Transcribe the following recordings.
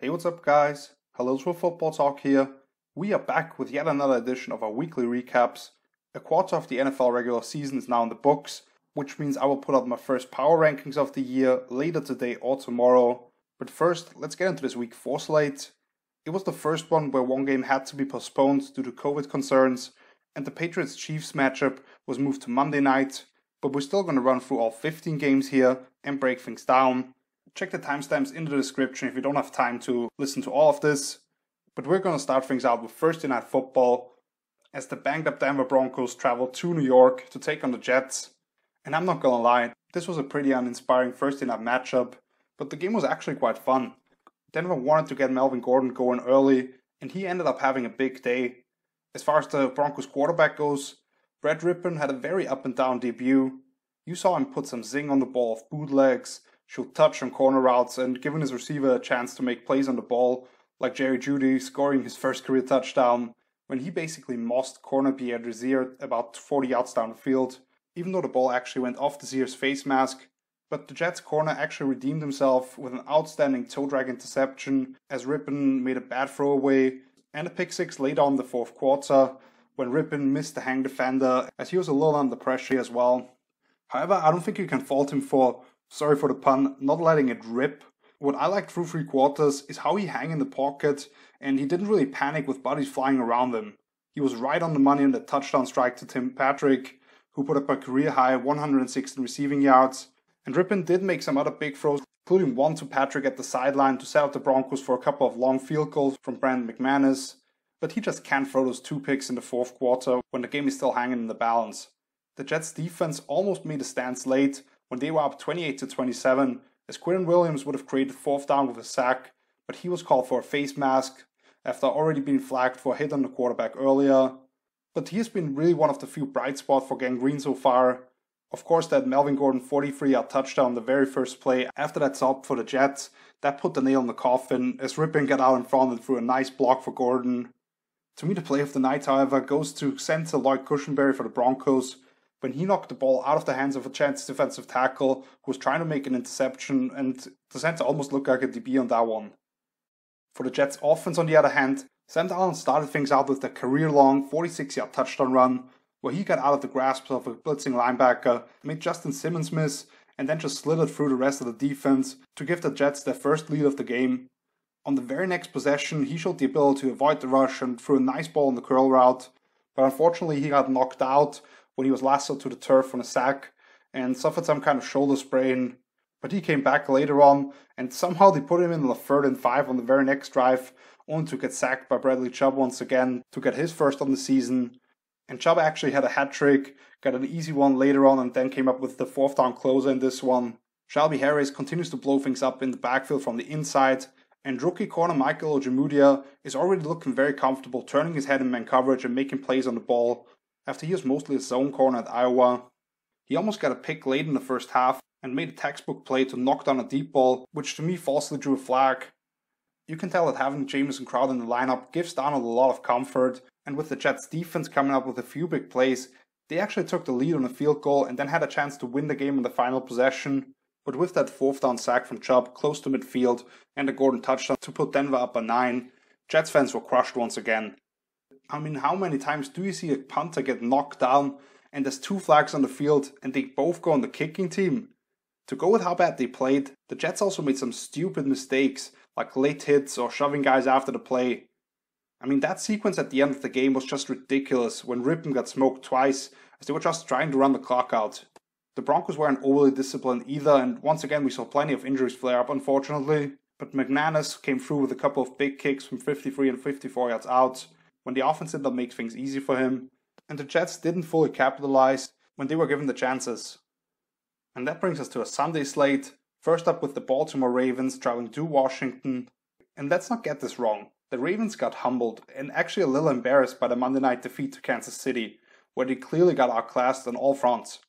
Hey, what's up, guys? Hello for Football Talk here. We are back with yet another edition of our weekly recaps. A quarter of the NFL regular season is now in the books, which means I will put out my first power rankings of the year later today or tomorrow. But first, let's get into this week 4 slate. It was the first one where one game had to be postponed due to COVID concerns, and the Patriots-Chiefs matchup was moved to Monday night, but we're still going to run through all 15 games here and break things down. Check the timestamps in the description if you don't have time to listen to all of this. But we're going to start things out with Thursday Night Football, as the banged up Denver Broncos traveled to New York to take on the Jets. And I'm not going to lie, this was a pretty uninspiring Thursday night matchup, but the game was actually quite fun. Denver wanted to get Melvin Gordon going early, and he ended up having a big day. As far as the Broncos quarterback goes, Brett Rypien had a very up and down debut. You saw him put some zing on the ball of bootlegs, shoot touch on corner routes, and giving his receiver a chance to make plays on the ball, like Jerry Jeudy scoring his first career touchdown, when he basically mossed corner Pierre Desir about 40 yards down the field, even though the ball actually went off Desir's face mask. But the Jets corner actually redeemed himself with an outstanding toe drag interception, as Rypien made a bad throwaway, and a pick six later on in the fourth quarter, when Rypien missed the hang defender, as he was a little under pressure as well. However, I don't think you can fault him for, sorry for the pun, not letting it rip. What I liked through three quarters is how he hung in the pocket, and he didn't really panic with bodies flying around him. He was right on the money on the touchdown strike to Tim Patrick, who put up a career-high 116 receiving yards, and Rypien did make some other big throws, including one to Patrick at the sideline to set up the Broncos for a couple of long field goals from Brandon McManus, but he just can't throw those two picks in the fourth quarter when the game is still hanging in the balance. The Jets defense almost made a stand late when they were up 28-27, as Quinton Williams would have created fourth down with a sack, but he was called for a face mask after already being flagged for a hit on the quarterback earlier. But he has been really one of the few bright spots for Gang Green so far. Of course, that Melvin Gordon 43-yard touchdown the very first play after that stop for the Jets, that put the nail in the coffin as Rypien got out in front and threw a nice block for Gordon. To me, the play of the night, however, goes to center Lloyd Cushenberry for the Broncos, when he knocked the ball out of the hands of a Jets defensive tackle who was trying to make an interception, and the center almost looked like a DB on that one. For the Jets offense, on the other hand, Sam Darnold started things out with a career-long 46-yard touchdown run, where he got out of the grasp of a blitzing linebacker, made Justin Simmons miss, and then just slithered through the rest of the defense to give the Jets their first lead of the game. On the very next possession, he showed the ability to avoid the rush and threw a nice ball on the curl route, but unfortunately he got knocked out when he was lassoed to the turf on a sack and suffered some kind of shoulder sprain. But he came back later on, and somehow they put him in the 3rd and 5 on the very next drive, only to get sacked by Bradley Chubb once again to get his first on the season. And Chubb actually had a hat trick, got an easy one later on, and then came up with the fourth down closer in this one. Shelby Harris continues to blow things up in the backfield from the inside, and rookie corner Michael Ojemudia is already looking very comfortable, turning his head in man coverage and making plays on the ball, after he was mostly a zone corner at Iowa. He almost got a pick late in the first half and made a textbook play to knock down a deep ball, which to me falsely drew a flag. You can tell that having Jamison Crowder in the lineup gives Donald a lot of comfort, and with the Jets defense coming up with a few big plays, they actually took the lead on a field goal and then had a chance to win the game in the final possession. But with that fourth down sack from Chubb close to midfield and a Gordon touchdown to put Denver up by 9, Jets fans were crushed once again. I mean, how many times do you see a punter get knocked down and there's 2 flags on the field and they both go on the kicking team? To go with how bad they played, the Jets also made some stupid mistakes, like late hits or shoving guys after the play. I mean, that sequence at the end of the game was just ridiculous when Rypien got smoked twice as they were just trying to run the clock out. The Broncos weren't overly disciplined either, and once again we saw plenty of injuries flare up, unfortunately. But McManus came through with a couple of big kicks from 53 and 54 yards out, when the offense did not make things easy for him, and the Jets didn't fully capitalize when they were given the chances. And that brings us to a Sunday slate, first up with the Baltimore Ravens traveling to Washington. And let's not get this wrong, the Ravens got humbled and actually a little embarrassed by the Monday night defeat to Kansas City, where they clearly got outclassed on all fronts.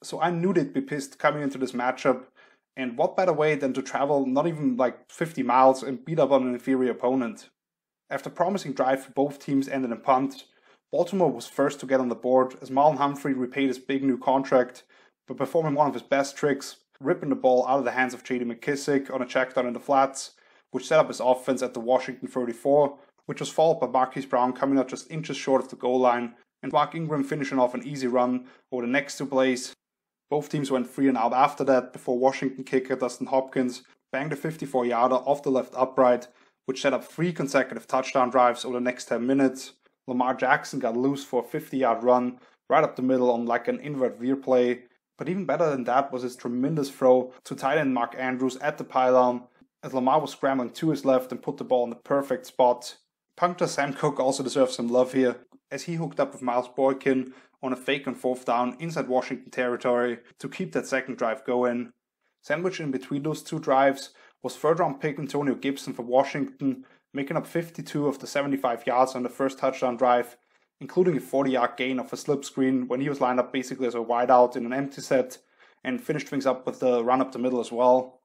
So I knew they'd be pissed coming into this matchup, and what better way than to travel not even like 50 miles and beat up on an inferior opponent. After a promising drive for both teams ended in punt, Baltimore was first to get on the board as Marlon Humphrey repaid his big new contract by performing one of his best tricks, ripping the ball out of the hands of J.D. McKissick on a check down in the flats, which set up his offense at the Washington 34, which was followed by Marquise Brown coming out just inches short of the goal line, and Mark Ingram finishing off an easy run over the next two plays. Both teams went 3 and out after that before Washington kicker Dustin Hopkins banged a 54-yarder off the left upright, which set up 3 consecutive touchdown drives over the next 10 minutes. Lamar Jackson got loose for a 50-yard run right up the middle on like an invert veer play, but even better than that was his tremendous throw to tight end Mark Andrews at the pylon as Lamar was scrambling to his left and put the ball in the perfect spot. Punter Sam Cook also deserves some love here as he hooked up with Miles Boykin on a fake on 4th down inside Washington territory to keep that second drive going. Sandwiched in between those two drives was third-round pick Antonio Gibson for Washington, making up 52 of the 75 yards on the first touchdown drive, including a 40-yard gain off a slip screen when he was lined up basically as a wideout in an empty set, and finished things up with the run up the middle as well.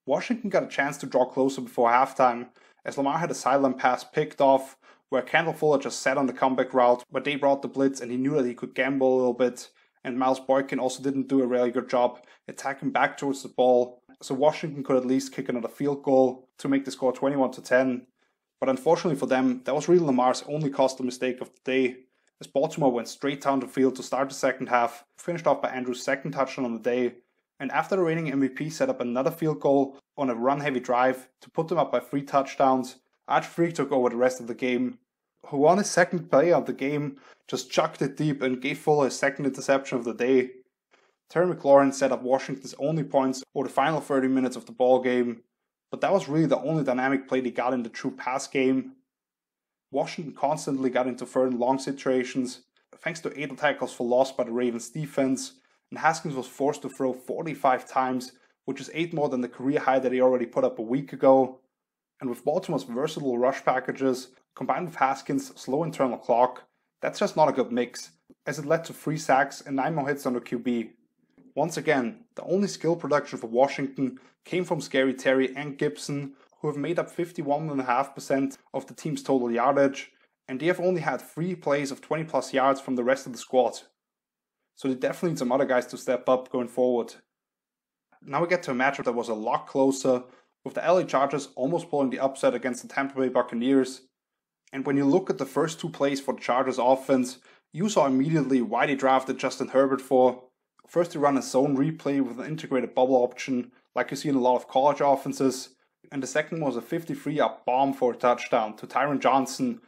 Washington got a chance to draw closer before halftime, as Lamar had a sideline pass picked off, where Kendall Fuller just sat on the comeback route, but they brought the blitz and he knew that he could gamble a little bit, and Miles Boykin also didn't do a really good job attacking back towards the ball, so Washington could at least kick another field goal to make the score 21-10. But unfortunately for them, that was really Lamar's only costly mistake of the day, as Baltimore went straight down the field to start the second half, finished off by Andrews' second touchdown on the day, and after the reigning MVP set up another field goal on a run-heavy drive to put them up by 3 touchdowns, Arch Freak took over the rest of the game, who on his second play of the game just chucked it deep and gave Fuller his second interception of the day. Terry McLaurin set up Washington's only points over the final 30 minutes of the ball game, but that was really the only dynamic play they got in the true pass game. Washington constantly got into 3rd and long situations, thanks to 8 tackles for loss by the Ravens defense, and Haskins was forced to throw 45 times, which is 8 more than the career high that he already put up a week ago. And with Baltimore's versatile rush packages, combined with Haskins' slow internal clock, that's just not a good mix, as it led to 3 sacks and 9 more hits on the QB. Once again, the only skill production for Washington came from Scary Terry and Gibson, who have made up 51.5% of the team's total yardage, and they have only had 3 plays of 20 plus yards from the rest of the squad. So they definitely need some other guys to step up going forward. Now we get to a matchup that was a lot closer, with the LA Chargers almost pulling the upset against the Tampa Bay Buccaneers. And when you look at the first 2 plays for the Chargers offense, you saw immediately why they drafted Justin Herbert for. First, they run a zone replay with an integrated bubble option, like you see in a lot of college offenses. And the second was a 53-yard bomb for a touchdown to Tyron Johnson,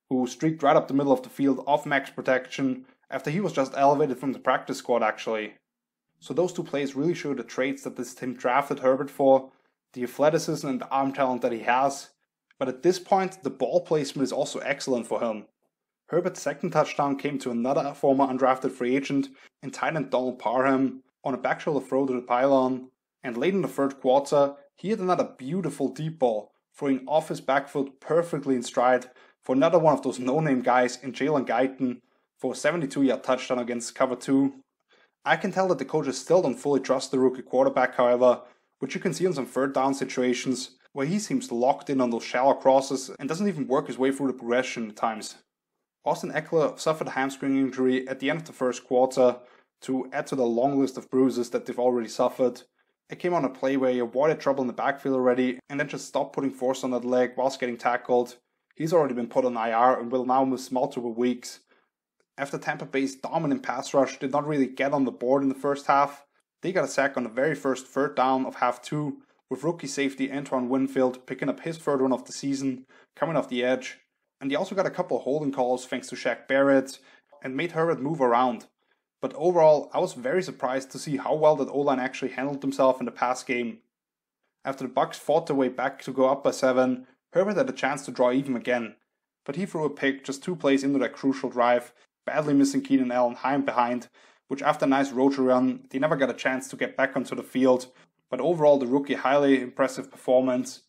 who streaked right up the middle of the field off max protection after he was just elevated from the practice squad actually. So those 2 plays really show the traits that this team drafted Herbert for, the athleticism and the arm talent that he has. But at this point, the ball placement is also excellent for him. Herbert's second touchdown came to another former undrafted free agent in tight end Donald Parham on a back shoulder throw to the pylon, and late in the 3rd quarter, he had another beautiful deep ball, throwing off his back foot perfectly in stride for another one of those no-name guys in Jalen Guyton for a 72-yard touchdown against cover 2. I can tell that the coaches still don't fully trust the rookie quarterback, however, which you can see on some 3rd down situations where he seems locked in on those shallow crosses and doesn't even work his way through the progression at times. Austin Eckler suffered a hamstring injury at the end of the 1st quarter to add to the long list of bruises that they've already suffered. It came on a play where he avoided trouble in the backfield already and then just stopped putting force on that leg whilst getting tackled. He's already been put on IR and will now miss multiple weeks. After Tampa Bay's dominant pass rush did not really get on the board in the first half, they got a sack on the very first 3rd down of half 2, with rookie safety Antoine Winfield picking up his 3rd one of the season, coming off the edge. And they also got a couple of holding calls thanks to Shaq Barrett, and made Herbert move around. But overall, I was very surprised to see how well that O-line actually handled themselves in the pass game. After the Bucs fought their way back to go up by 7, Herbert had a chance to draw even again, but he threw a pick just 2 plays into that crucial drive, badly missing Keenan Allen high and behind, which after a nice road run, they never got a chance to get back onto the field, but overall the rookie highly impressive performance.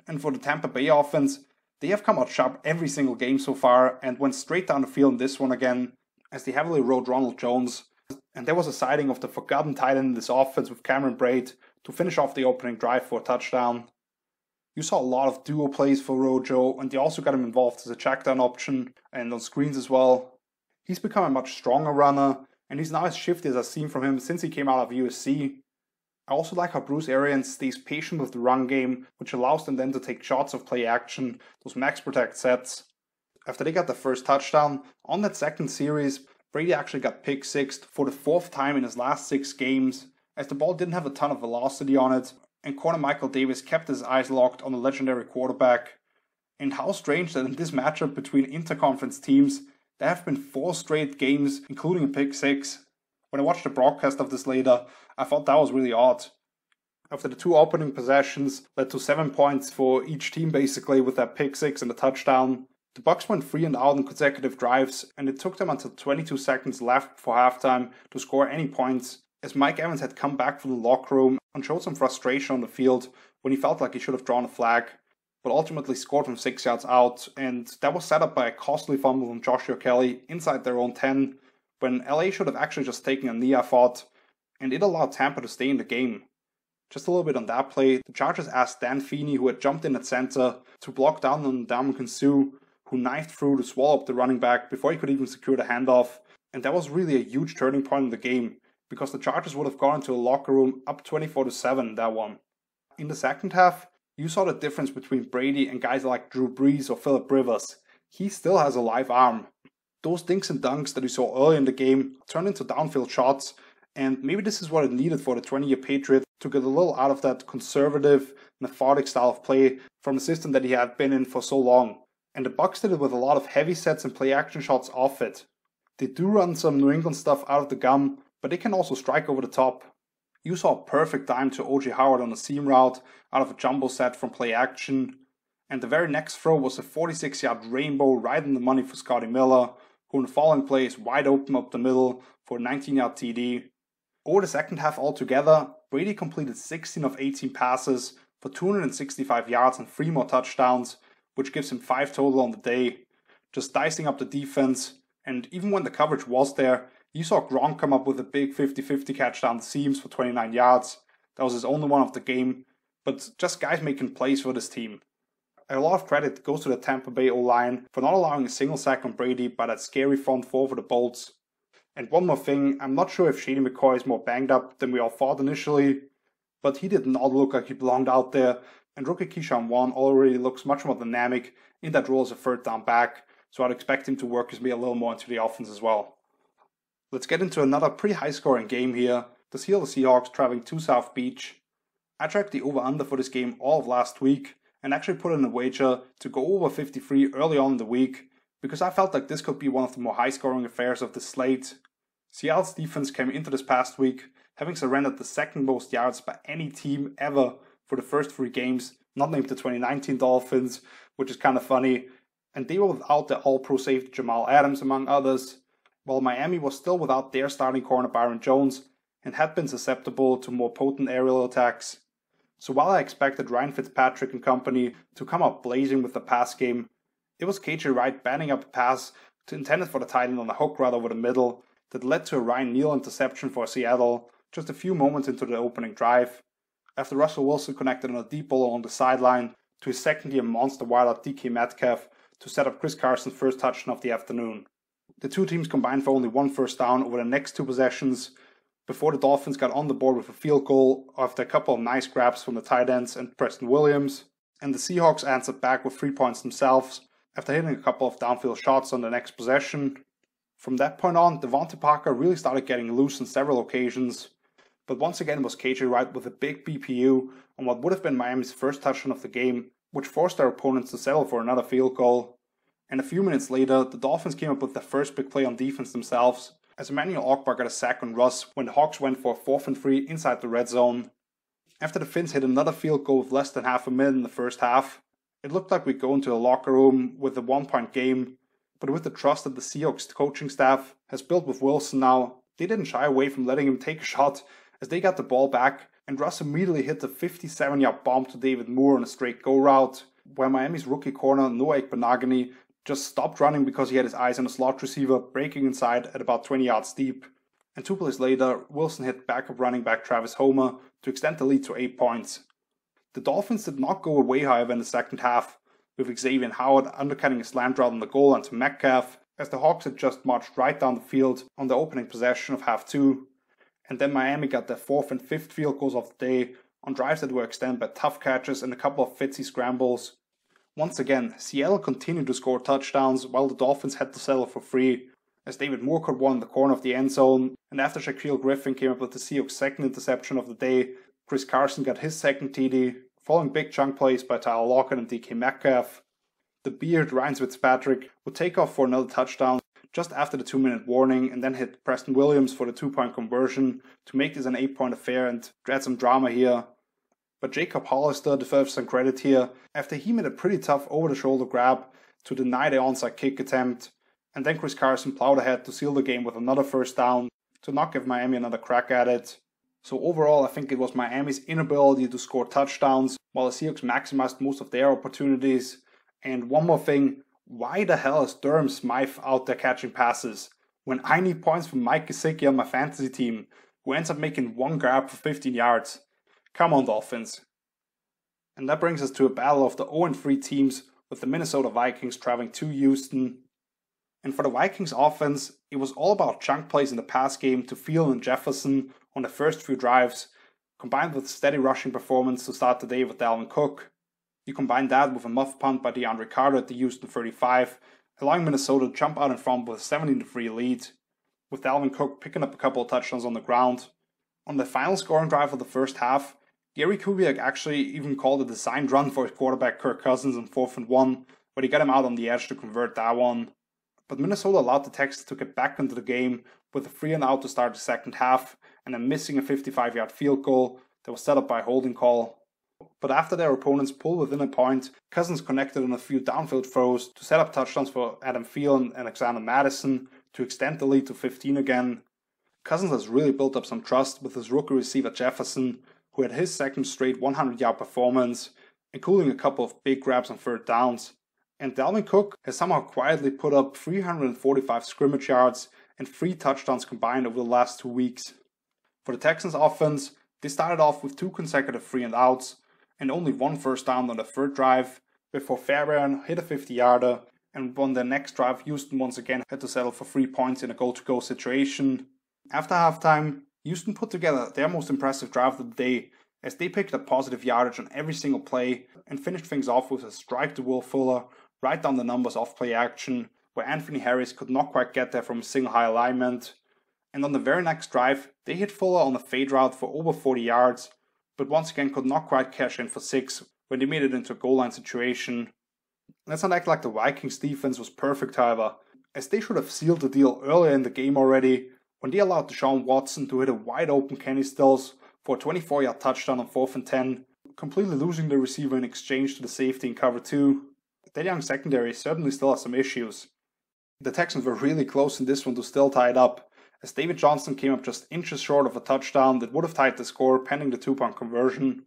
And for the Tampa Bay offense, they have come out sharp every single game so far and went straight down the field in this one again, as they heavily rode Ronald Jones. And there was a sighting of the forgotten tight end in this offense with Cameron Braid to finish off the opening drive for a touchdown. You saw a lot of duo plays for Rojo, and they also got him involved as a checkdown option and on screens as well. He's become a much stronger runner, and he's now as shifty as I've seen from him since he came out of USC. I also like how Bruce Arians stays patient with the run game, which allows them then to take shots of play action, those max protect sets. After they got the first touchdown, on that second series, Brady actually got pick-sixed for the 4th time in his last 6 games, as the ball didn't have a ton of velocity on it, and corner Michael Davis kept his eyes locked on the legendary quarterback. And how strange that in this matchup between interconference teams, there have been 4 straight games, including a pick-6. When I watched the broadcast of this later, I thought that was really odd. After the 2 opening possessions led to 7 points for each team basically with that pick-6 and a touchdown, the Bucs went 3 and out on consecutive drives, and it took them until 22 seconds left before halftime to score any points, as Mike Evans had come back from the locker room and showed some frustration on the field when he felt like he should have drawn a flag, but ultimately scored from 6 yards out, and that was set up by a costly fumble from Joshua Kelly inside their own 10, when LA should have actually just taken a knee, I thought, and it allowed Tampa to stay in the game. Just a little bit on that play, the Chargers asked Dan Feeney, who had jumped in at center, to block down on Ndamukong Suh, who knifed through to swallow up the running back before he could even secure the handoff, and that was really a huge turning point in the game, because the Chargers would have gone into a locker room up 24-7 in that one. In the second half, you saw the difference between Brady and guys like Drew Brees or Phillip Rivers. He still has a live arm. Those dinks and dunks that you saw early in the game turned into downfield shots, and maybe this is what it needed for the 20-year Patriot to get a little out of that conservative, methodic style of play from the system that he had been in for so long. And the Bucs did it with a lot of heavy sets and play action shots off it. They do run some New England stuff out of the gum, but they can also strike over the top. You saw a perfect dime to O.J. Howard on a seam route out of a jumbo set from play action. And the very next throw was a 46-yard rainbow right in the money for Scotty Miller, who in the following play is wide open up the middle for a 19-yard TD. Over the second half altogether, Brady completed 16 of 18 passes for 265 yards and 3 more touchdowns, which gives him 5 total on the day, just dicing up the defense, and even when the coverage was there, you saw Gronk come up with a big 50-50 catch down the seams for 29 yards. That was his only one of the game, but just guys making plays for this team. A lot of credit goes to the Tampa Bay O-line for not allowing a single sack on Brady by that scary front 4 for the Bolts. And one more thing, I'm not sure if Shady McCoy is more banged up than we all thought initially, but he did not look like he belonged out there, and rookie Keyshawn Vaughn already looks much more dynamic in that role as a third down back, so I'd expect him to work his way a little more into the offense as well. Let's get into another pretty high scoring game here, the Seattle Seahawks traveling to South Beach. I tracked the over-under for this game all of last week, and actually put in a wager to go over 53 early on in the week, because I felt like this could be one of the more high scoring affairs of the slate. Seattle's defense came into this past week having surrendered the 2nd most yards by any team ever for the first 3 games, not named the 2019 Dolphins, which is kind of funny, and they were without the all-pro safety Jamal Adams among others, while Miami was still without their starting corner Byron Jones and had been susceptible to more potent aerial attacks. So while I expected Ryan Fitzpatrick and company to come out blazing with the pass game, it was KJ Wright batting up a pass intended for the tight end on a hook right over the middle that led to a Ryan Neal interception for Seattle just a few moments into the opening drive, after Russell Wilson connected on a deep ball along the sideline to his second-year monster wideout DK Metcalf to set up Chris Carson's first touchdown of the afternoon. The two teams combined for only 1 first down over the next 2 possessions before the Dolphins got on the board with a field goal after a couple of nice grabs from the tight ends and Preston Williams, and the Seahawks answered back with 3 points themselves after hitting a couple of downfield shots on the next possession. From that point on, Devontae Parker really started getting loose on several occasions, but once again it was KJ Wright with a big BPU on what would have been Miami's first touchdown of the game, which forced their opponents to settle for another field goal. And a few minutes later, the Dolphins came up with their first big play on defense themselves, as Emmanuel Ogbah got a sack on Russ when the Hawks went for a 4th and 3 inside the red zone. After the Finns hit another field goal with less than half a minute in the first half, it looked like we'd go into a locker room with a 1-point game, but with the trust that the Seahawks coaching staff has built with Wilson now, they didn't shy away from letting him take a shot as they got the ball back, and Russ immediately hit the 57-yard bomb to David Moore on a straight go route, where Miami's rookie corner Noah Ekbanagany just stopped running because he had his eyes on a slot receiver breaking inside at about 20 yards deep. And 2 plays later, Wilson hit backup running back Travis Homer to extend the lead to 8 points. The Dolphins did not go away, however, in the second half, with Xavier Howard undercutting a slant route on the goal line to Metcalf, as the Hawks had just marched right down the field on the opening possession of half 2. and then Miami got their 4th and 5th field goals of the day on drives that were extended by tough catches and a couple of fitzy scrambles. Once again, Seattle continued to score touchdowns while the Dolphins had to settle for 3, as David Moorcourt won in the corner of the end zone, and after Shaquille Griffin came up with the Seahawks' second interception of the day, Chris Carson got his second TD, following big chunk plays by Tyler Lockett and DK Metcalf. The Beard, Ryan Fitzpatrick, would take off for another touchdown just after the 2-minute warning and then hit Preston Williams for the 2-point conversion to make this an 8-point affair and add some drama here. But Jacob Hollister deserves some credit here after he made a pretty tough over-the-shoulder grab to deny the onside kick attempt, and then Chris Carson plowed ahead to seal the game with another first down to not give Miami another crack at it. So overall, I think it was Miami's inability to score touchdowns while the Seahawks maximized most of their opportunities. And one more thing, why the hell is Durham Smythe out there catching passes when I need points from Mike Gesicki on my fantasy team, who ends up making one grab for 15 yards? Come on, Dolphins. And that brings us to a battle of the 0-3 teams, with the Minnesota Vikings traveling to Houston. And for the Vikings offense, it was all about chunk plays in the pass game to Thielen and Jefferson on the first few drives, combined with steady rushing performance to start the day with Dalvin Cook. You combine that with a muff punt by DeAndre Carter at the Houston 35, allowing Minnesota to jump out in front with a 17-3 lead, with Dalvin Cook picking up a couple of touchdowns on the ground. On the final scoring drive of the first half, Gary Kubiak actually even called a designed run for his quarterback Kirk Cousins on 4th and 1, but he got him out on the edge to convert that one. But Minnesota allowed the Texans to get back into the game with a 3-and-out to start the second half, and then missing a 55-yard field goal that was set up by a holding call. But after their opponents pulled within a point, Cousins connected on a few downfield throws to set up touchdowns for Adam Thielen and Alexander Mattison to extend the lead to 15 again. Cousins has really built up some trust with his rookie receiver Jefferson, who had his second straight 100-yard performance, including a couple of big grabs on third downs. And Dalvin Cook has somehow quietly put up 345 scrimmage yards and 3 touchdowns combined over the last 2 weeks. For the Texans offense, they started off with 2 consecutive 3-and-outs and only 1 first down on the third drive, before Fairbairn hit a 50-yarder, and on their next drive, Houston once again had to settle for 3 points in a goal-to-go situation. After halftime, Houston put together their most impressive drive of the day as they picked up positive yardage on every single play and finished things off with a strike to Will Fuller right down the numbers off play action, where Anthony Harris could not quite get there from a single high alignment. And on the very next drive, they hit Fuller on a fade route for over 40 yards, but once again could not quite cash in for 6 when they made it into a goal line situation. Let's not act like the Vikings defense was perfect, however, as they should have sealed the deal earlier in the game already when they allowed Deshaun Watson to hit a wide open Kenny Stills for a 24-yard touchdown on 4th and 10, completely losing the receiver in exchange to the safety in cover 2. That young secondary certainly still has some issues. The Texans were really close in this one to still tie it up, as David Johnson came up just inches short of a touchdown that would have tied the score pending the 2-point conversion.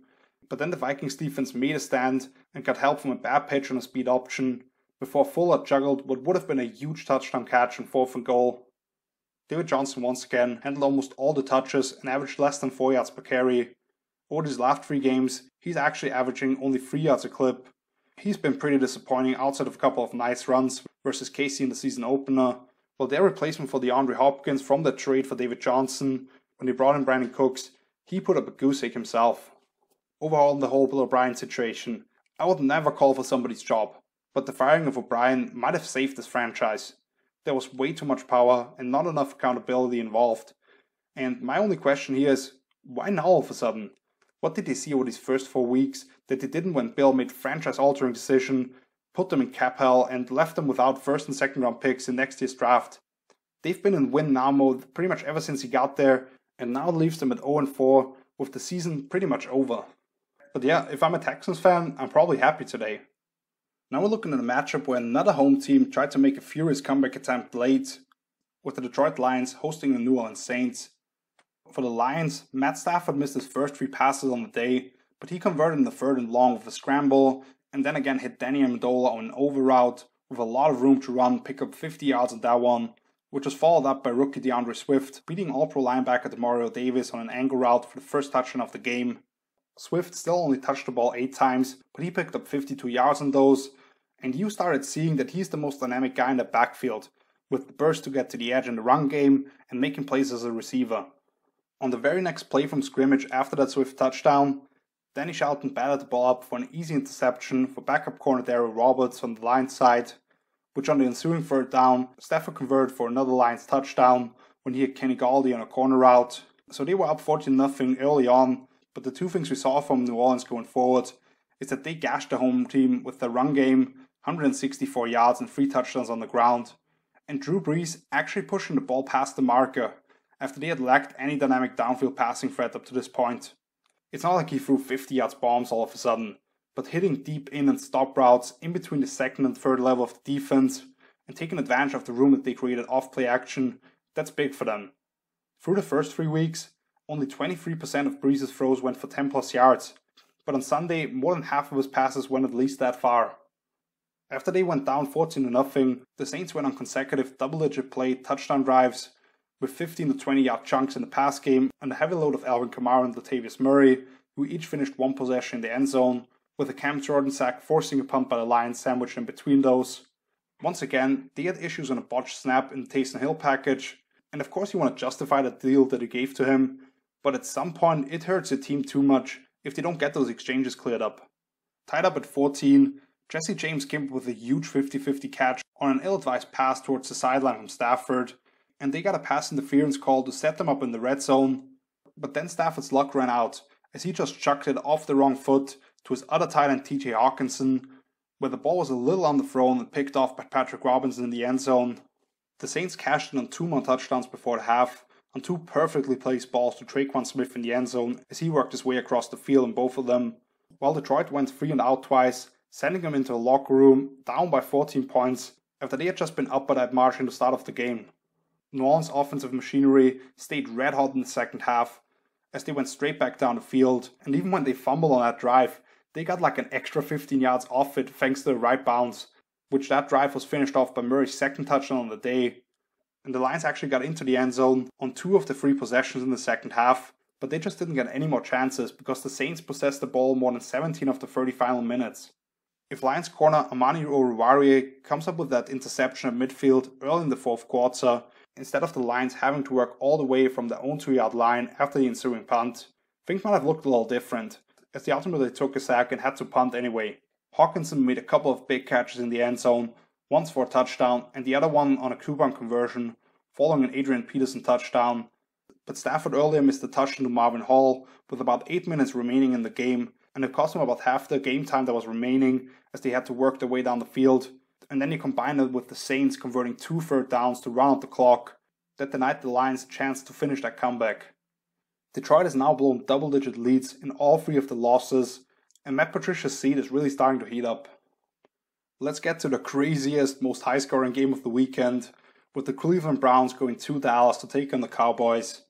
But then the Vikings defense made a stand and got help from a bad pitch on a speed option, before Fuller juggled what would have been a huge touchdown catch on 4th and goal. David Johnson once again handled almost all the touches and averaged less than 4 yards per carry. Over these last 3 games, he's actually averaging only 3 yards a clip. He's been pretty disappointing outside of a couple of nice runs versus KC in the season opener, while their replacement for DeAndre Hopkins from the trade for David Johnson, when they brought in Brandon Cooks, he put up a goose egg himself. Overall, in the whole Bill O'Brien situation, I would never call for somebody's job, but the firing of O'Brien might have saved this franchise. There was way too much power and not enough accountability involved. And my only question here is, why now all of a sudden? What did they see over these first 4 weeks that they didn't when Bill made franchise-altering decision, put them in cap hell, and left them without first and second round picks in next year's draft? They've been in win-now mode pretty much ever since he got there, and now leaves them at 0-4 with the season pretty much over. But yeah, if I'm a Texans fan, I'm probably happy today. Now we're looking at a matchup where another home team tried to make a furious comeback attempt late, with the Detroit Lions hosting the New Orleans Saints. For the Lions, Matt Stafford missed his first 3 passes on the day, but he converted in the 3rd and long with a scramble, and then again hit Danny Amendola on an over route with a lot of room to run, pick up 50 yards on that one, which was followed up by rookie DeAndre Swift, beating All-Pro linebacker Demario Davis on an angle route for the first touchdown of the game. Swift still only touched the ball 8 times, but he picked up 52 yards on those, and you started seeing that he's the most dynamic guy in the backfield, with the burst to get to the edge in the run game and making plays as a receiver. On the very next play from scrimmage after that swift touchdown, Danny Shelton batted the ball up for an easy interception for backup corner Darryl Roberts on the Lions side, which on the ensuing third down, Stafford converted for another Lions touchdown when he hit Kenny Galladay on a corner route. So they were up 14-0 early on, but the two things we saw from New Orleans going forward is that they gashed the home team with their run game, 164 yards and 3 touchdowns on the ground, and Drew Brees actually pushing the ball past the marker after they had lacked any dynamic downfield passing threat up to this point. It's not like he threw 50 yards bombs all of a sudden, but hitting deep in and stop routes in between the second and third level of the defense and taking advantage of the room that they created off play action, that's big for them. Through the first 3 weeks, only 23% of Brees' throws went for 10 plus yards, but on Sunday, more than half of his passes went at least that far. After they went down 14-0, the Saints went on consecutive double-digit play touchdown drives with 15 to 20 yard chunks in the pass game and a heavy load of Alvin Kamara and Latavius Murray, who each finished one possession in the end zone, with a Cam Jordan sack forcing a punt by the Lions sandwiched in between those. Once again, they had issues on a botched snap in the Taysom Hill package, and of course you want to justify the deal that he gave to him, but at some point it hurts the team too much if they don't get those exchanges cleared up. Tied up at 14, Jesse James came up with a huge 50-50 catch on an ill-advised pass towards the sideline from Stafford, and they got a pass interference call to set them up in the red zone, but then Stafford's luck ran out as he just chucked it off the wrong foot to his other tight end TJ Hawkinson, where the ball was a little underthrown and picked off by Patrick Robinson in the end zone. The Saints cashed in on 2 more touchdowns before the half, on 2 perfectly placed balls to Traquan Smith in the end zone as he worked his way across the field in both of them, while Detroit went 3 and out twice, sending them into a locker room down by 14 points after they had just been up by that margin at the start of the game. New Orleans' offensive machinery stayed red hot in the second half as they went straight back down the field, and even when they fumbled on that drive, they got like an extra 15 yards off it thanks to the right bounce, which that drive was finished off by Murray's second touchdown on the day. And the Lions actually got into the end zone on 2 of the 3 possessions in the second half, but they just didn't get any more chances because the Saints possessed the ball more than 17 of the 30 final minutes. If Lions corner Amani Oruwariye comes up with that interception at midfield early in the fourth quarter, instead of the Lions having to work all the way from their own 2-yard line after the ensuing punt, things might have looked a little different, as they ultimately took a sack and had to punt anyway. Hawkinson made a couple of big catches in the end zone, once for a touchdown and the other one on a coupon conversion, following an Adrian Peterson touchdown. But Stafford earlier missed a touchdown to Marvin Hall with about 8 minutes remaining in the game, and it cost them about half the game time that was remaining as they had to work their way down the field. And then you combine it with the Saints converting 2 third downs to run out the clock, that denied the Lions a chance to finish that comeback. Detroit has now blown double-digit leads in all 3 of the losses, and Matt Patricia's seat is really starting to heat up. Let's get to the craziest, most high-scoring game of the weekend, with the Cleveland Browns going to Dallas to take on the Cowboys.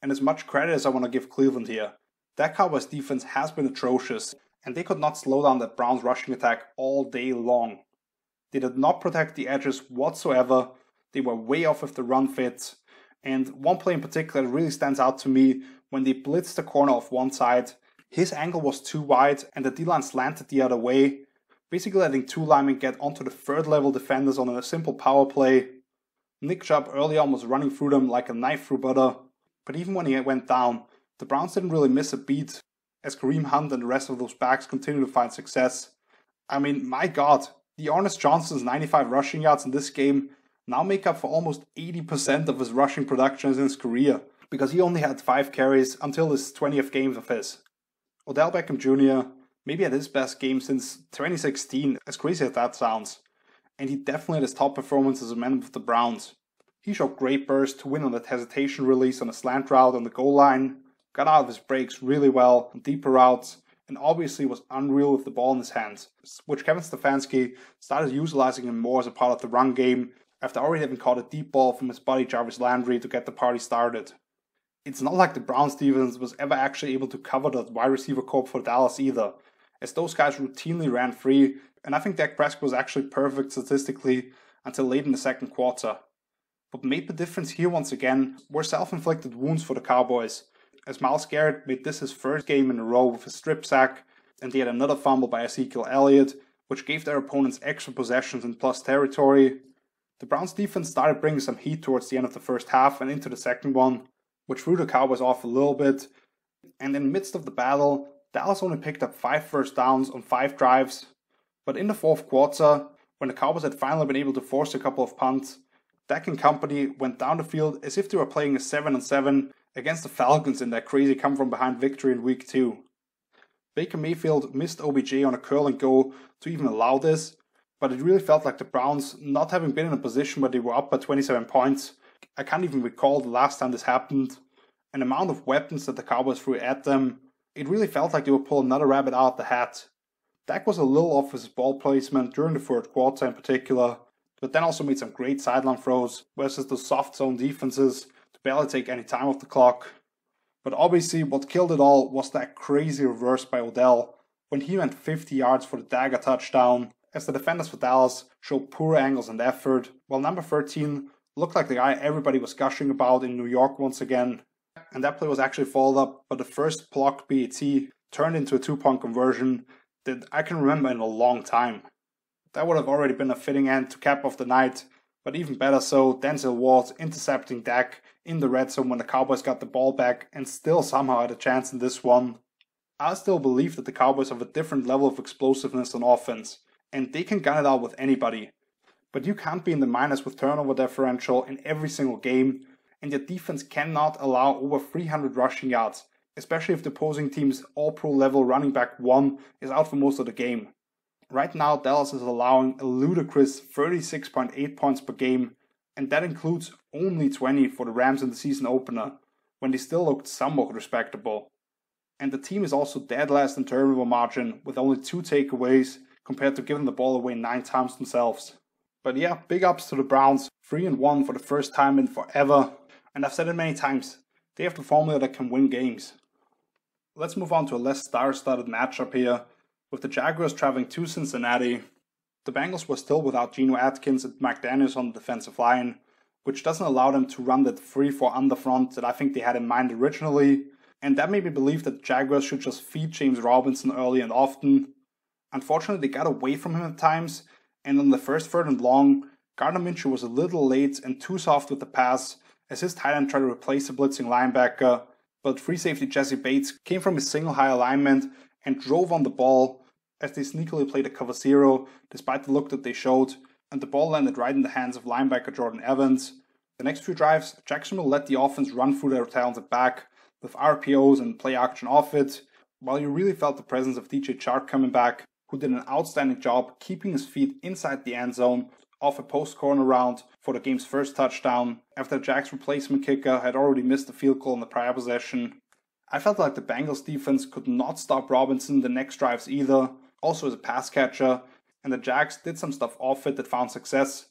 And as much credit as I want to give Cleveland here, that Cowboys defense has been atrocious, and they could not slow down that Browns rushing attack all day long. They did not protect the edges whatsoever, they were way off with the run fit, and one play in particular really stands out to me when they blitzed the corner off one side. His angle was too wide and the D-line slanted the other way, basically letting 2 linemen get onto the third level defenders on a simple power play. Nick Chubb early on was running through them like a knife through butter, but even when he went down, the Browns didn't really miss a beat as Kareem Hunt and the rest of those backs continued to find success. I mean, my god, Dearness Johnson's 95 rushing yards in this game now make up for almost 80% of his rushing production in his career, because he only had 5 carries until his 20th game of his. Odell Beckham Jr. maybe had his best game since 2016, as crazy as that sounds, and he definitely had his top performance as a member of the Browns. He showed great burst to win on that hesitation release on a slant route on the goal line, got out of his breaks really well on deeper routes, and obviously was unreal with the ball in his hands, which Kevin Stefanski started utilizing him more as a part of the run game after already having caught a deep ball from his buddy Jarvis Landry to get the party started. It's not like the Browns defense was ever actually able to cover the wide receiver corps for Dallas either, as those guys routinely ran free, and I think Dak Prescott was actually perfect statistically until late in the second quarter. What made the difference here once again were self-inflicted wounds for the Cowboys, as Myles Garrett made this his first game in a row with a strip sack, and they had another fumble by Ezekiel Elliott, which gave their opponents extra possessions in plus territory. The Browns defense started bringing some heat towards the end of the first half and into the second one, which threw the Cowboys off a little bit. And in the midst of the battle, Dallas only picked up 5 first downs on 5 drives. But in the fourth quarter, when the Cowboys had finally been able to force a couple of punts, Dak and company went down the field as if they were playing a 7-7 against the Falcons in that crazy come-from-behind victory in Week 2. Baker Mayfield missed OBJ on a curl and go to even allow this, but it really felt like the Browns, not having been in a position where they were up by 27 points, I can't even recall the last time this happened, and the amount of weapons that the Cowboys threw at them, it really felt like they would pull another rabbit out of the hat. Dak was a little off his ball placement during the third quarter in particular, but then also made some great sideline throws versus the soft zone defenses to barely take any time off the clock. But obviously what killed it all was that crazy reverse by Odell when he went 50 yards for the dagger touchdown, as the defenders for Dallas showed poor angles and effort, while number 13 looked like the guy everybody was gushing about in New York once again. And that play was actually followed up by the first blocked BAT turned into a 2-point conversion that I can remember in a long time. That would have already been a fitting end to cap off the night, but even better so, Denzel Ward intercepting Dak in the red zone when the Cowboys got the ball back and still somehow had a chance in this one. I still believe that the Cowboys have a different level of explosiveness on offense, and they can gun it out with anybody. But you can't be in the minus with turnover differential in every single game, and your defense cannot allow over 300 rushing yards, especially if the opposing team's all-pro level running back 1 is out for most of the game. Right now, Dallas is allowing a ludicrous 36.8 points per game, and that includes only 20 for the Rams in the season opener, when they still looked somewhat respectable. And the team is also dead last in turnover margin, with only 2 takeaways, compared to giving the ball away 9 times themselves. But yeah, big ups to the Browns, 3-1 for the first time in forever, and I've said it many times, they have the formula that can win games. Let's move on to a less star-studded matchup here, with the Jaguars traveling to Cincinnati. The Bengals were still without Geno Atkins and Mike Daniels on the defensive line, which doesn't allow them to run that 3-4 underfront that I think they had in mind originally, and that made me believe that the Jaguars should just feed James Robinson early and often. Unfortunately, they got away from him at times, and on the first 3rd and long, Gardner Minshew was a little late and too soft with the pass as his tight end tried to replace the blitzing linebacker, but free safety Jesse Bates came from his single high alignment and drove on the ball as they sneakily played a cover 0 despite the look that they showed, and the ball landed right in the hands of linebacker Jordan Evans. The next few drives, Jacksonville let the offense run through their talented back with RPOs and play action off it, while you really felt the presence of DJ Chark coming back, who did an outstanding job keeping his feet inside the end zone off a post corner route for the game's first touchdown after Jack's replacement kicker had already missed the field goal in the prior possession. I felt like the Bengals defense could not stop Robinson the next drives either, also as a pass catcher, and the Jags did some stuff off it that found success,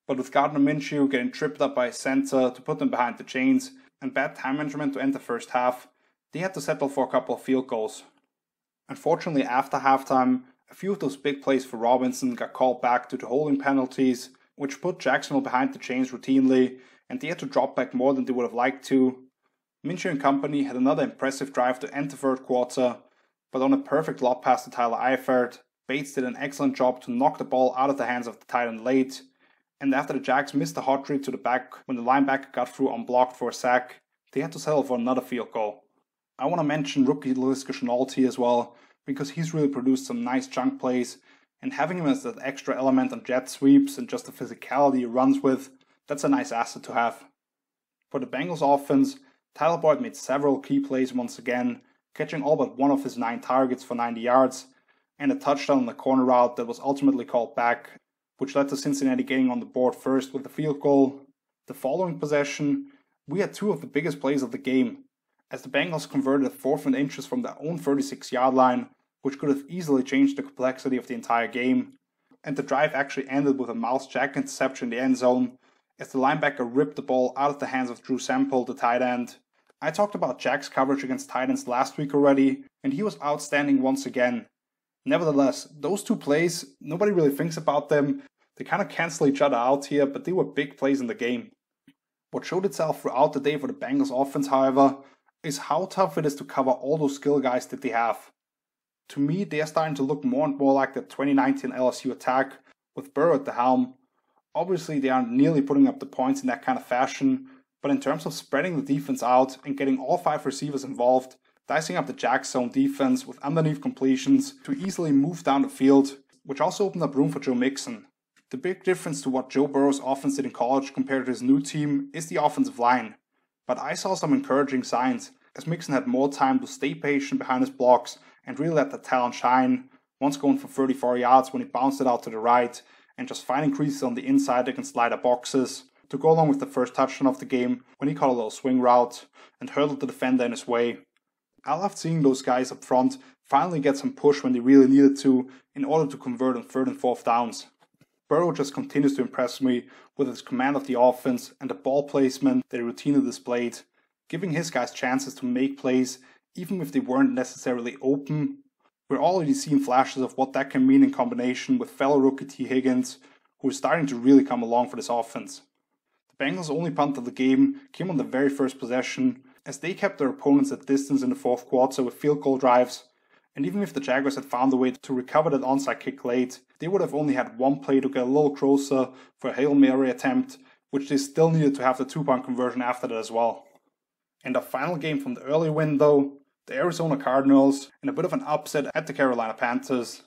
but with Gardner Minshew getting tripped up by a center to put them behind the chains and bad time management to end the first half, they had to settle for a couple of field goals. Unfortunately, after halftime, a few of those big plays for Robinson got called back due to holding penalties, which put Jacksonville behind the chains routinely, and they had to drop back more than they would have liked to. Minshew and company had another impressive drive to end the third quarter, but on a perfect lob pass to Tyler Eifert, Bates did an excellent job to knock the ball out of the hands of the tight end late, and after the Jags missed a hot read to the back when the linebacker got through unblocked for a sack, they had to settle for another field goal. I want to mention rookie Laviska Shenault as well, because he's really produced some nice chunk plays, and having him as that extra element on jet sweeps and just the physicality he runs with, that's a nice asset to have. For the Bengals offense, Tyler Boyd made several key plays once again, catching all but one of his 9 targets for 90 yards, and a touchdown on the corner route that was ultimately called back, which led to Cincinnati getting on the board first with the field goal. The following possession, we had 2 of the biggest plays of the game, as the Bengals converted a 4th and inches from their own 36-yard line, which could have easily changed the complexity of the entire game, and the drive actually ended with a Miles Jack interception in the end zone, as the linebacker ripped the ball out of the hands of Drew Sample, the tight end. I talked about Jack's coverage against tight ends last week already, and he was outstanding once again. Nevertheless, those 2 plays, nobody really thinks about them. They kind of cancel each other out here, but they were big plays in the game. What showed itself throughout the day for the Bengals offense, however, is how tough it is to cover all those skill guys that they have. To me, they are starting to look more and more like the 2019 LSU attack, with Burrow at the helm. Obviously, they aren't nearly putting up the points in that kind of fashion, But in terms of spreading the defense out and getting all 5 receivers involved, dicing up the Jags zone defense with underneath completions to easily move down the field, which also opened up room for Joe Mixon. The big difference to what Joe Burrow's offense did in college compared to his new team is the offensive line. But I saw some encouraging signs, as Mixon had more time to stay patient behind his blocks and really let the talent shine, once going for 34 yards when he bounced it out to the right, and just finding creases on the inside that can slide up boxes, to go along with the first touchdown of the game when he caught a little swing route and hurdled the defender in his way. I loved seeing those guys up front finally get some push when they really needed to in order to convert on 3rd and 4th downs. Burrow just continues to impress me with his command of the offense and the ball placement that he routinely displayed, giving his guys chances to make plays even if they weren't necessarily open. We're already seeing flashes of what that can mean in combination with fellow rookie T. Higgins, who is starting to really come along for this offense. The Bengals' only punt of the game came on the very first possession, as they kept their opponents at distance in the 4th quarter with field goal drives, and even if the Jaguars had found a way to recover that onside kick late, they would have only had one play to get a little closer for a Hail Mary attempt, which they still needed to have the 2-point conversion after that as well. In the final game from the early window, the Arizona Cardinals, in a bit of an upset at the Carolina Panthers.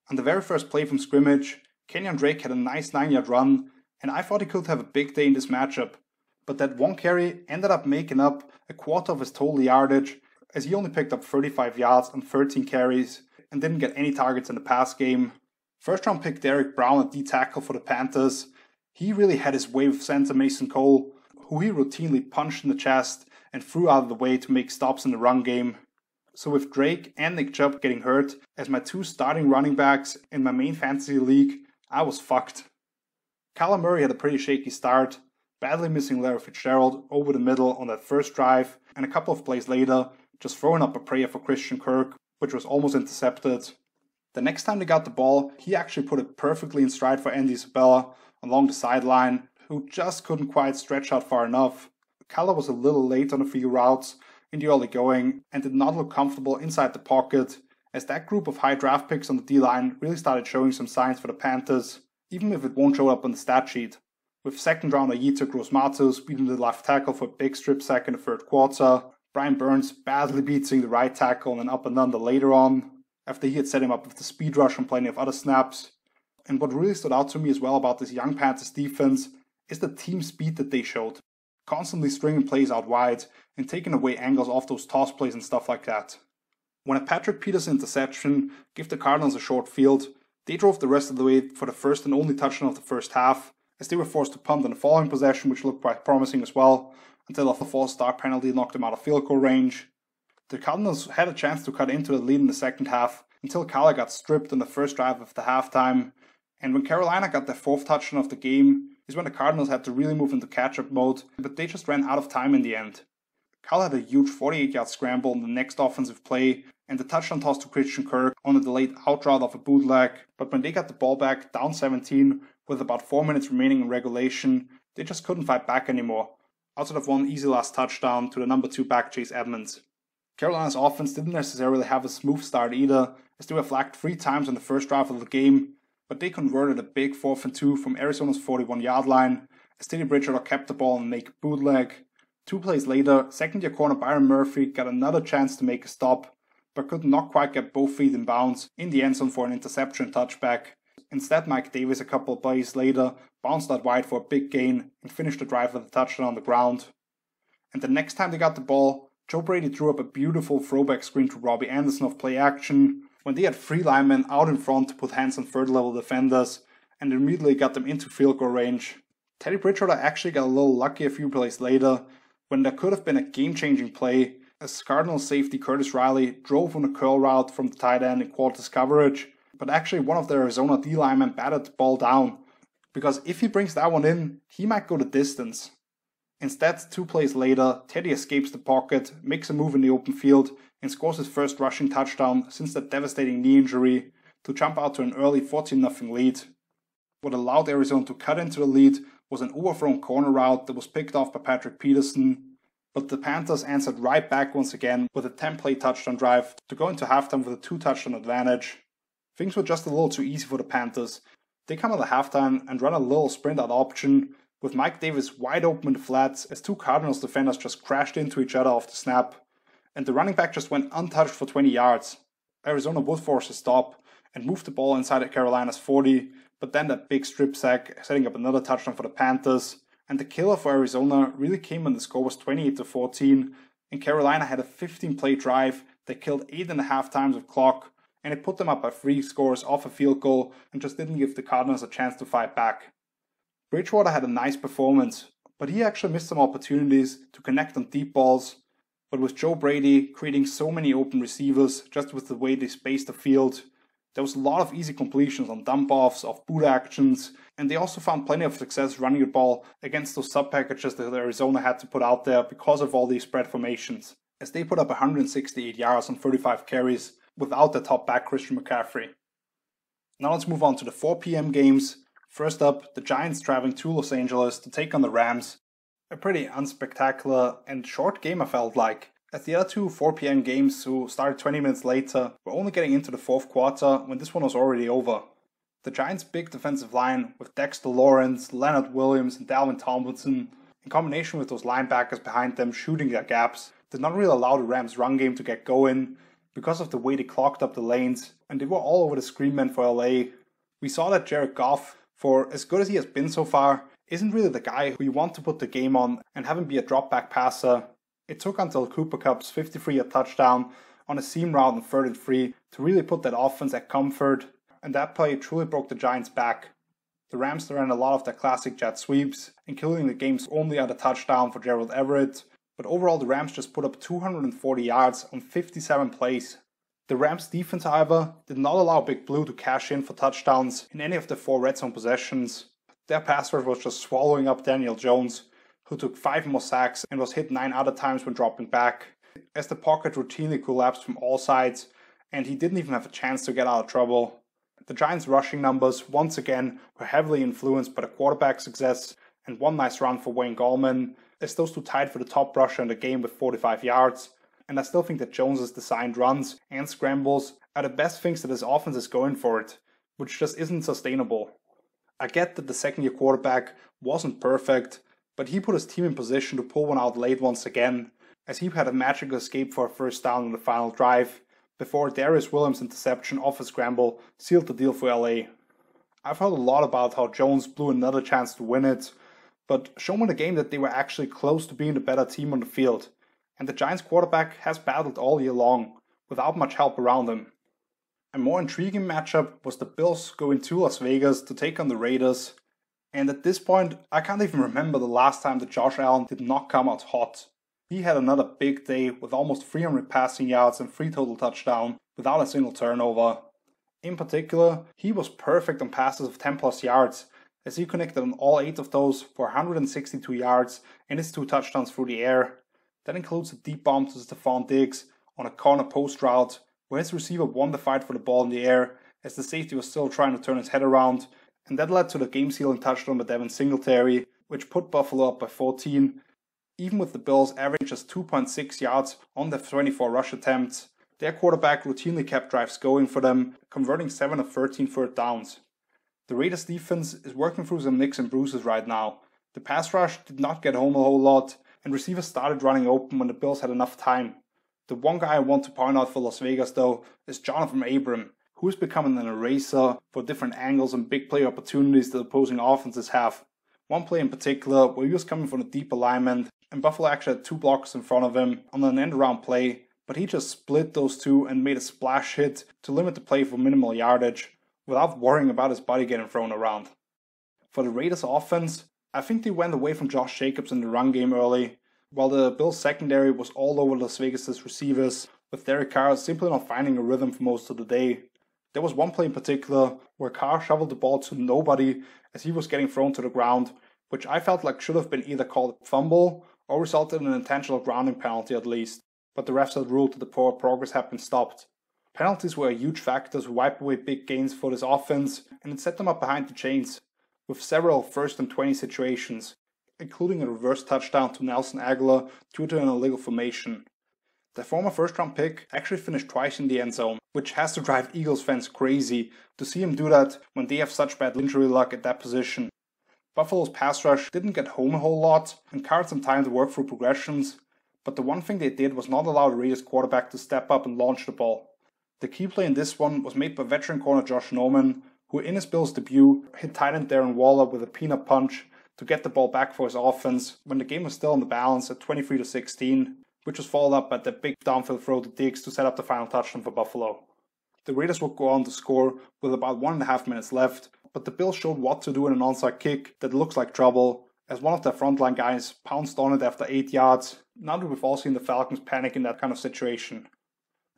On the very first play from scrimmage, Kenyon Drake had a nice 9-yard run, and I thought he could have a big day in this matchup, but that one carry ended up making up a quarter of his total yardage, as he only picked up 35 yards on 13 carries and didn't get any targets in the pass game. First round pick Derek Brown at D-tackle for the Panthers, he really had his way with center Mason Cole, who he routinely punched in the chest and threw out of the way to make stops in the run game. So with Drake and Nick Chubb getting hurt as my 2 starting running backs in my main fantasy league, I was fucked. Kyler Murray had a pretty shaky start, badly missing Larry Fitzgerald over the middle on that first drive, and a couple of plays later, just throwing up a prayer for Christian Kirk, which was almost intercepted. The next time they got the ball, he actually put it perfectly in stride for Andy Isabella along the sideline, who just couldn't quite stretch out far enough. Kyler was a little late on a few routes in the early going and did not look comfortable inside the pocket, as that group of high draft picks on the D-line really started showing some signs for the Panthers, even if it won't show up on the stat sheet. With 2nd rounder Yetur Gross-Matos beating the left tackle for a big strip sack in the 3rd quarter, Brian Burns badly beating the right tackle on an up and under later on, after he had set him up with the speed rush and plenty of other snaps. And what really stood out to me as well about this young Panthers defense is the team speed that they showed, constantly stringing plays out wide and taking away angles off those toss plays and stuff like that. When a Patrick Peterson interception gave the Cardinals a short field, they drove the rest of the way for the first and only touchdown of the first half, as they were forced to punt on the following possession, which looked quite promising as well, until a false start penalty knocked them out of field goal range. The Cardinals had a chance to cut into the lead in the second half, until Kyler got stripped on the first drive of the halftime, and when Carolina got their 4th touchdown of the game, is when the Cardinals had to really move into catch-up mode, but they just ran out of time in the end. Kyler had a huge 48-yard scramble on the next offensive play, and the touchdown toss to Christian Kirk on a delayed out route of a bootleg, but when they got the ball back down 17 with about 4 minutes remaining in regulation, they just couldn't fight back anymore, outside of one easy last touchdown to the number 2 back Chase Edmonds. Carolina's offense didn't necessarily have a smooth start either, as they were flagged 3 times on the first drive of the game, but they converted a big 4th and 2 from Arizona's 41-yard line, as Teddy Bridgewater kept the ball and make a bootleg. 2 plays later, second-year corner Byron Murphy got another chance to make a stop, but could not quite get both feet in bounds in the end zone for an interception touchback. Instead, Mike Davis a couple of plays later bounced out wide for a big gain and finished the drive with a touchdown on the ground. And the next time they got the ball, Joe Brady drew up a beautiful throwback screen to Robbie Anderson of play action, when they had 3 linemen out in front to put hands on 3rd-level defenders, and immediately got them into field goal range. Teddy Bridgewater actually got a little lucky a few plays later, when there could have been a game-changing play, as Cardinals safety Curtis Riley drove on a curl route from the tight end in quarters coverage, but actually one of the Arizona D linemen batted the ball down, because if he brings that one in, he might go the distance. Instead, 2 plays later, Teddy escapes the pocket, makes a move in the open field, and scores his first rushing touchdown since that devastating knee injury to jump out to an early 14-0 lead. What allowed Arizona to cut into the lead was an overthrown corner route that was picked off by Patrick Peterson, but the Panthers answered right back once again with a 10-play touchdown drive to go into halftime with a 2-touchdown advantage. Things were just a little too easy for the Panthers. They come out of halftime and run a little sprint out option, with Mike Davis wide open in the flats as two Cardinals defenders just crashed into each other off the snap, and the running back just went untouched for 20 yards. Arizona would force a stop and move the ball inside Carolina's 40, but then that big strip sack setting up another touchdown for the Panthers, and the killer for Arizona really came when the score was 28-14, and Carolina had a 15-play drive that killed 8.5 times of clock, and it put them up by 3 scores off a field goal and just didn't give the Cardinals a chance to fight back. Bridgewater had a nice performance, but he actually missed some opportunities to connect on deep balls. But with Joe Brady creating so many open receivers just with the way they spaced the field, there was a lot of easy completions on dump-offs, off boot actions, and they also found plenty of success running the ball against those sub-packages that Arizona had to put out there because of all these spread formations, as they put up 168 yards on 35 carries without the top back Christian McCaffrey. Now let's move on to the 4 p.m. games. First up, the Giants traveling to Los Angeles to take on the Rams. A pretty unspectacular and short game I felt like, as the other two 4 p.m. games who started 20 minutes later were only getting into the fourth quarter when this one was already over. The Giants' big defensive line with Dexter Lawrence, Leonard Williams and Dalvin Tomlinson, in combination with those linebackers behind them shooting their gaps, did not really allow the Rams' run game to get going because of the way they clogged up the lanes, and they were all over the screen man for LA. We saw that Jared Goff, for as good as he has been so far, isn't really the guy who you want to put the game on and have him be a drop-back passer. It took until Cooper Kupp's 53-yard touchdown on a seam route on 3rd and 3 to really put that offense at comfort, and that play truly broke the Giants' back. The Rams ran a lot of their classic jet sweeps, including the game's only other touchdown for Gerald Everett, but overall the Rams just put up 240 yards on 57 plays. The Rams' defense, however, did not allow Big Blue to cash in for touchdowns in any of the 4 red zone possessions. Their pass rush was just swallowing up Daniel Jones, who took 5 more sacks and was hit 9 other times when dropping back, as the pocket routinely collapsed from all sides, and he didn't even have a chance to get out of trouble. The Giants' rushing numbers, once again, were heavily influenced by the quarterback success and one nice run for Wayne Gallman, as those two tied for the top rusher in the game with 45 yards, and I still think that Jones's designed runs and scrambles are the best things that his offense is going for it, which just isn't sustainable. I get that the second-year quarterback wasn't perfect, but he put his team in position to pull one out late once again, as he had a magical escape for a first down on the final drive, before Darius Williams' interception off a scramble sealed the deal for LA. I've heard a lot about how Jones blew another chance to win it, but show me the game that they were actually close to being the better team on the field, and the Giants quarterback has battled all year long, without much help around him. A more intriguing matchup was the Bills going to Las Vegas to take on the Raiders, and at this point, I can't even remember the last time that Josh Allen did not come out hot. He had another big day with almost 300 passing yards and 3 total touchdowns without a single turnover. In particular, he was perfect on passes of 10 plus yards, as he connected on all 8 of those for 162 yards and his 2 touchdowns through the air. That includes a deep bomb to Stephon Diggs on a corner post route, where his receiver won the fight for the ball in the air as the safety was still trying to turn his head around, and that led to the game-sealing touchdown by Devin Singletary, which put Buffalo up by 14. Even with the Bills averaging just 2.6 yards on their 24 rush attempts, their quarterback routinely kept drives going for them, converting 7 of 13 third downs. The Raiders defense is working through some nicks and bruises right now. The pass rush did not get home a whole lot, and receivers started running open when the Bills had enough time. The one guy I want to point out for Las Vegas, though, is Jonathan Abram, who is becoming an eraser for different angles and big play opportunities that opposing offenses have. One play in particular where he was coming from a deep alignment, and Buffalo actually had 2 blockers in front of him on an end-around play, but he just split those 2 and made a splash hit to limit the play for minimal yardage, without worrying about his body getting thrown around. For the Raiders offense, I think they went away from Josh Jacobs in the run game early, while the Bills secondary was all over Las Vegas' receivers, with Derek Carr simply not finding a rhythm for most of the day. There was one play in particular where Carr shoveled the ball to nobody as he was getting thrown to the ground, which I felt like should have been either called a fumble or resulted in an intentional grounding penalty at least, but the refs had ruled that the poor progress had been stopped. Penalties were a huge factor to wipe away big gains for this offense, and it set them up behind the chains, with several 1st and 20 situations, including a reverse touchdown to Nelson Aguilar due to an illegal formation. The former first-round pick actually finished twice in the end zone, which has to drive Eagles fans crazy to see him do that when they have such bad injury luck at that position. Buffalo's pass rush didn't get home a whole lot and carried some time to work through progressions, but the one thing they did was not allow the Raiders quarterback to step up and launch the ball. The key play in this one was made by veteran corner Josh Norman, who in his Bills debut hit tight end Darren Waller with a peanut punch to get the ball back for his offense when the game was still in the balance at 23-16, which was followed up by the big downfield throw to Diggs to set up the final touchdown for Buffalo. The Raiders would go on to score with about 1.5 minutes left, but the Bills showed what to do in an onside kick that looks like trouble, as one of their frontline guys pounced on it after 8 yards, now that we've all seen the Falcons panic in that kind of situation.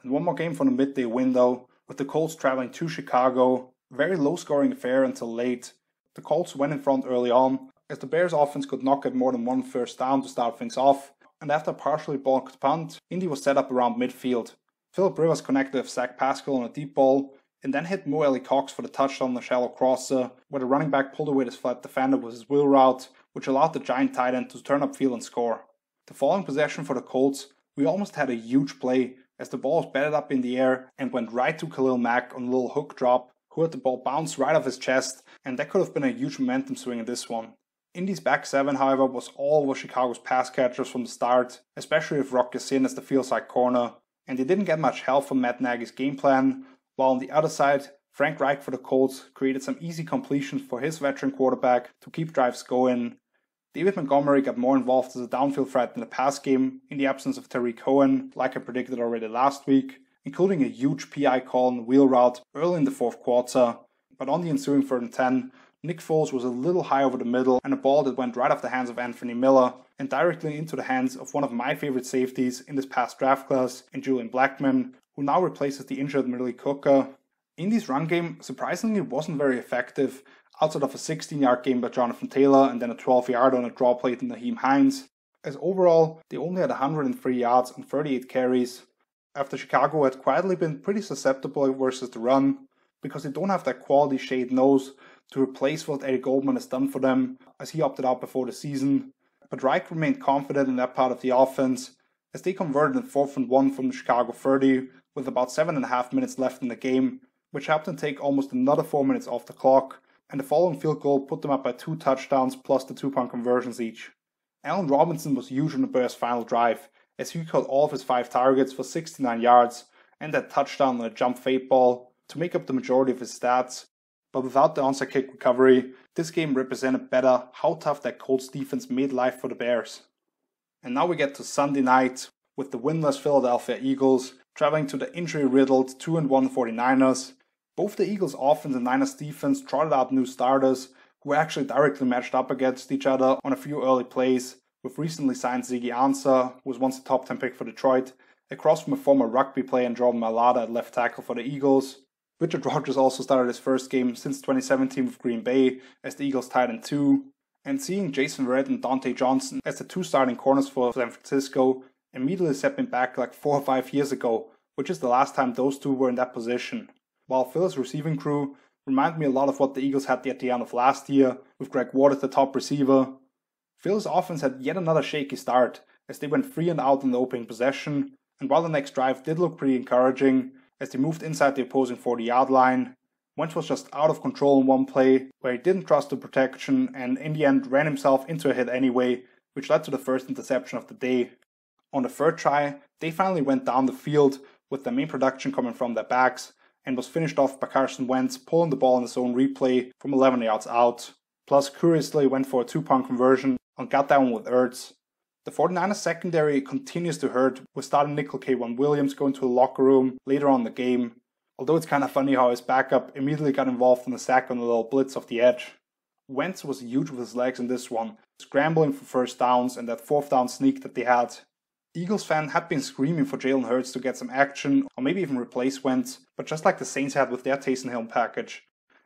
And one more game from the midday window, with the Colts traveling to Chicago, very low scoring affair until late. The Colts went in front early on, as the Bears offense could not get more than one first down to start things off, and after a partially blocked punt, Indy was set up around midfield. Philip Rivers connected with Zach Pascal on a deep ball, and then hit Mo Cox for the touchdown on the shallow crosser, where the running back pulled away his flat defender with his wheel route, which allowed the giant tight end to turn upfield and score. The following possession for the Colts, we almost had a huge play, as the ball was batted up in the air and went right to Khalil Mack on a little hook drop, who had the ball bounce right off his chest, and that could have been a huge momentum swing in this one. Indy's back seven, however, was all over Chicago's pass catchers from the start, especially with Rock Ya-Sin as the field side corner, and they didn't get much help from Matt Nagy's game plan, while on the other side, Frank Reich for the Colts created some easy completions for his veteran quarterback to keep drives going. David Montgomery got more involved as a downfield threat in the pass game in the absence of Tariq Cohen, like I predicted already last week, including a huge PI call on the wheel route early in the fourth quarter, but on the ensuing 3rd and 10, Nick Foles was a little high over the middle and a ball that went right off the hands of Anthony Miller and directly into the hands of one of my favorite safeties in this past draft class in Julian Blackmon, who now replaces the injured Malik Hooker. Indy's run game surprisingly wasn't very effective, outside of a 16-yard game by Jonathan Taylor and then a 12-yard on a draw play to Naheem Hines, as overall they only had 103 yards on 38 carries, after Chicago had quietly been pretty susceptible versus the run, because they don't have that quality shade nose to replace what Eddie Goldman has done for them, as he opted out before the season. But Reich remained confident in that part of the offense, as they converted in 4th and 1 from the Chicago 30, with about 7.5 minutes left in the game, which helped them take almost another 4 minutes off the clock, and the following field goal put them up by 2 touchdowns plus the 2-point conversions each. Allen Robinson was huge on the Bears' final drive, as he caught all of his 5 targets for 69 yards, and that touchdown on a jump fade ball to make up the majority of his stats. But without the onside kick recovery, this game represented better how tough that Colts defense made life for the Bears. And now we get to Sunday night, with the winless Philadelphia Eagles traveling to the injury-riddled 2-1 49ers. Both the Eagles' offense and Niners' defense trotted out new starters who actually directly matched up against each other on a few early plays, with recently signed Ziggy Ansah, who was once a top 10 pick for Detroit, across from a former rugby player and Jordan Mailata at left tackle for the Eagles. Richard Rodgers also started his first game since 2017 with Green Bay as the Eagles tight end 2, and seeing Jason Verrett and Dante Johnson as the 2 starting corners for San Francisco immediately set me back like 4 or 5 years ago, which is the last time those 2 were in that position. While Phil's receiving crew reminded me a lot of what the Eagles had at the end of last year, with Greg Ward as the top receiver. Phil's offense had yet another shaky start, as they went 3 and out in the opening possession, and while the next drive did look pretty encouraging, as they moved inside the opposing 40-yard line, Wentz was just out of control in one play, where he didn't trust the protection and in the end ran himself into a hit anyway, which led to the first interception of the day. On the 3rd try, they finally went down the field, with their main production coming from their backs, and was finished off by Carson Wentz pulling the ball in his own replay from 11 yards out. Plus, curiously went for a 2-point conversion and got down with Ertz. The 49ers secondary continues to hurt, with starting nickel K'Wan Williams going to the locker room later on in the game, although it's kind of funny how his backup immediately got involved in a sack on a little blitz off the edge. Wentz was huge with his legs in this one, scrambling for first downs and that 4th down sneak that they had. Eagles fans had been screaming for Jalen Hurts to get some action or maybe even replace Wentz, but just like the Saints had with their Taysom Hill package.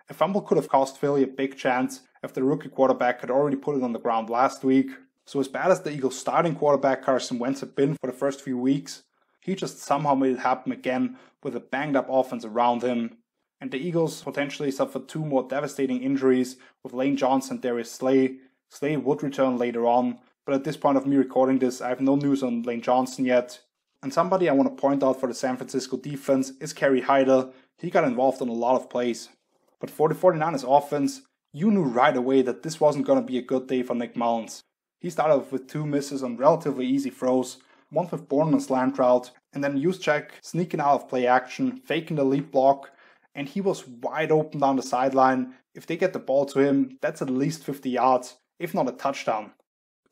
A fumble could have cost Philly a big chance if the rookie quarterback had already put it on the ground last week. So as bad as the Eagles' starting quarterback Carson Wentz had been for the first few weeks, he just somehow made it happen again with a banged-up offense around him. And the Eagles potentially suffered 2 more devastating injuries with Lane Johnson and Darius Slay. Slay would return later on, but at this point of me recording this, I have no news on Lane Johnson yet. And somebody I want to point out for the San Francisco defense is Kerry Hyder. He got involved in a lot of plays. But for the 49ers offense, you knew right away that this wasn't going to be a good day for Nick Mullins. He started off with 2 misses on relatively easy throws, one with Bourne on a slant route, and then Juszczyk sneaking out of play action, faking the lead block, and he was wide open down the sideline. If they get the ball to him, that's at least 50 yards, if not a touchdown.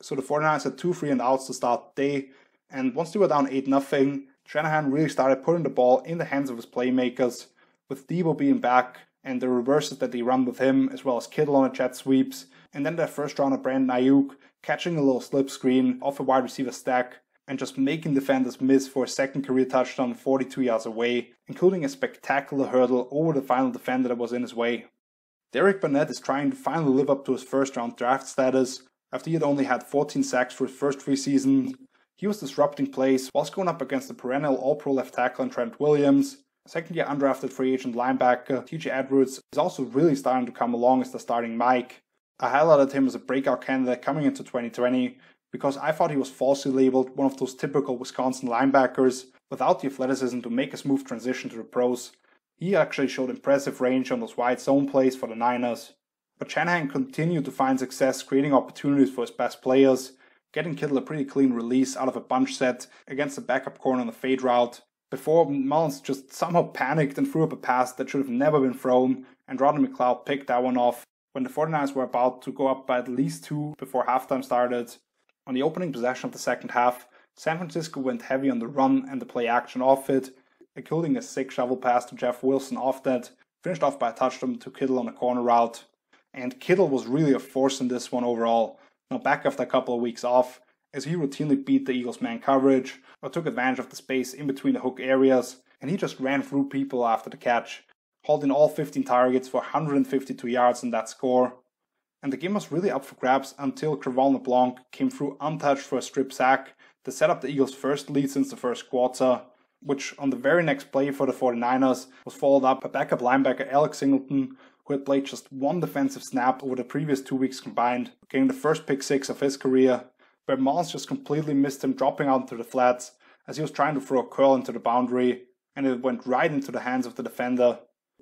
So the 49ers had 2 3-and-outs to start the day, and once they were down 8-0, Shanahan really started putting the ball in the hands of his playmakers, with Debo being back, and the reverses that they run with him, as well as Kittle on the jet sweeps, and then their first rounder Brandon Ayuk catching a little slip screen off a wide receiver stack, and just making defenders miss for a second career touchdown 42 yards away, including a spectacular hurdle over the final defender that was in his way. Derek Barnett is trying to finally live up to his first round draft status, after he had only had 14 sacks for his first 3 seasons. He was disrupting plays whilst going up against the perennial All-Pro left tackle Trent Williams. Second-year undrafted free agent linebacker TJ Edwards is also really starting to come along as the starting Mike. I highlighted him as a breakout candidate coming into 2020 because I thought he was falsely labeled one of those typical Wisconsin linebackers without the athleticism to make a smooth transition to the pros. He actually showed impressive range on those wide zone plays for the Niners. But Shanahan continued to find success creating opportunities for his best players, getting Kittle a pretty clean release out of a bunch set against the backup corner on the fade route, before Mullins just somehow panicked and threw up a pass that should have never been thrown, and Rodney McLeod picked that one off when the 49ers were about to go up by at least 2 before halftime started. On the opening possession of the second half, San Francisco went heavy on the run and the play action off it, including a sick shovel pass to Jeff Wilson off that, finished off by a touchdown to Kittle on a corner route. And Kittle was really a force in this one overall, now back after a couple of weeks off, as he routinely beat the Eagles' man coverage, or took advantage of the space in between the hook areas, and he just ran through people after the catch, holding all 15 targets for 152 yards in that score. And the game was really up for grabs until Cre'Von LeBlanc came through untouched for a strip sack to set up the Eagles' first lead since the first quarter, which on the very next play for the 49ers was followed up by backup linebacker Alex Singleton, who had played just 1 defensive snap over the previous 2 weeks combined, getting the first pick 6 of his career, where Mullins just completely missed him dropping out into the flats as he was trying to throw a curl into the boundary, and it went right into the hands of the defender.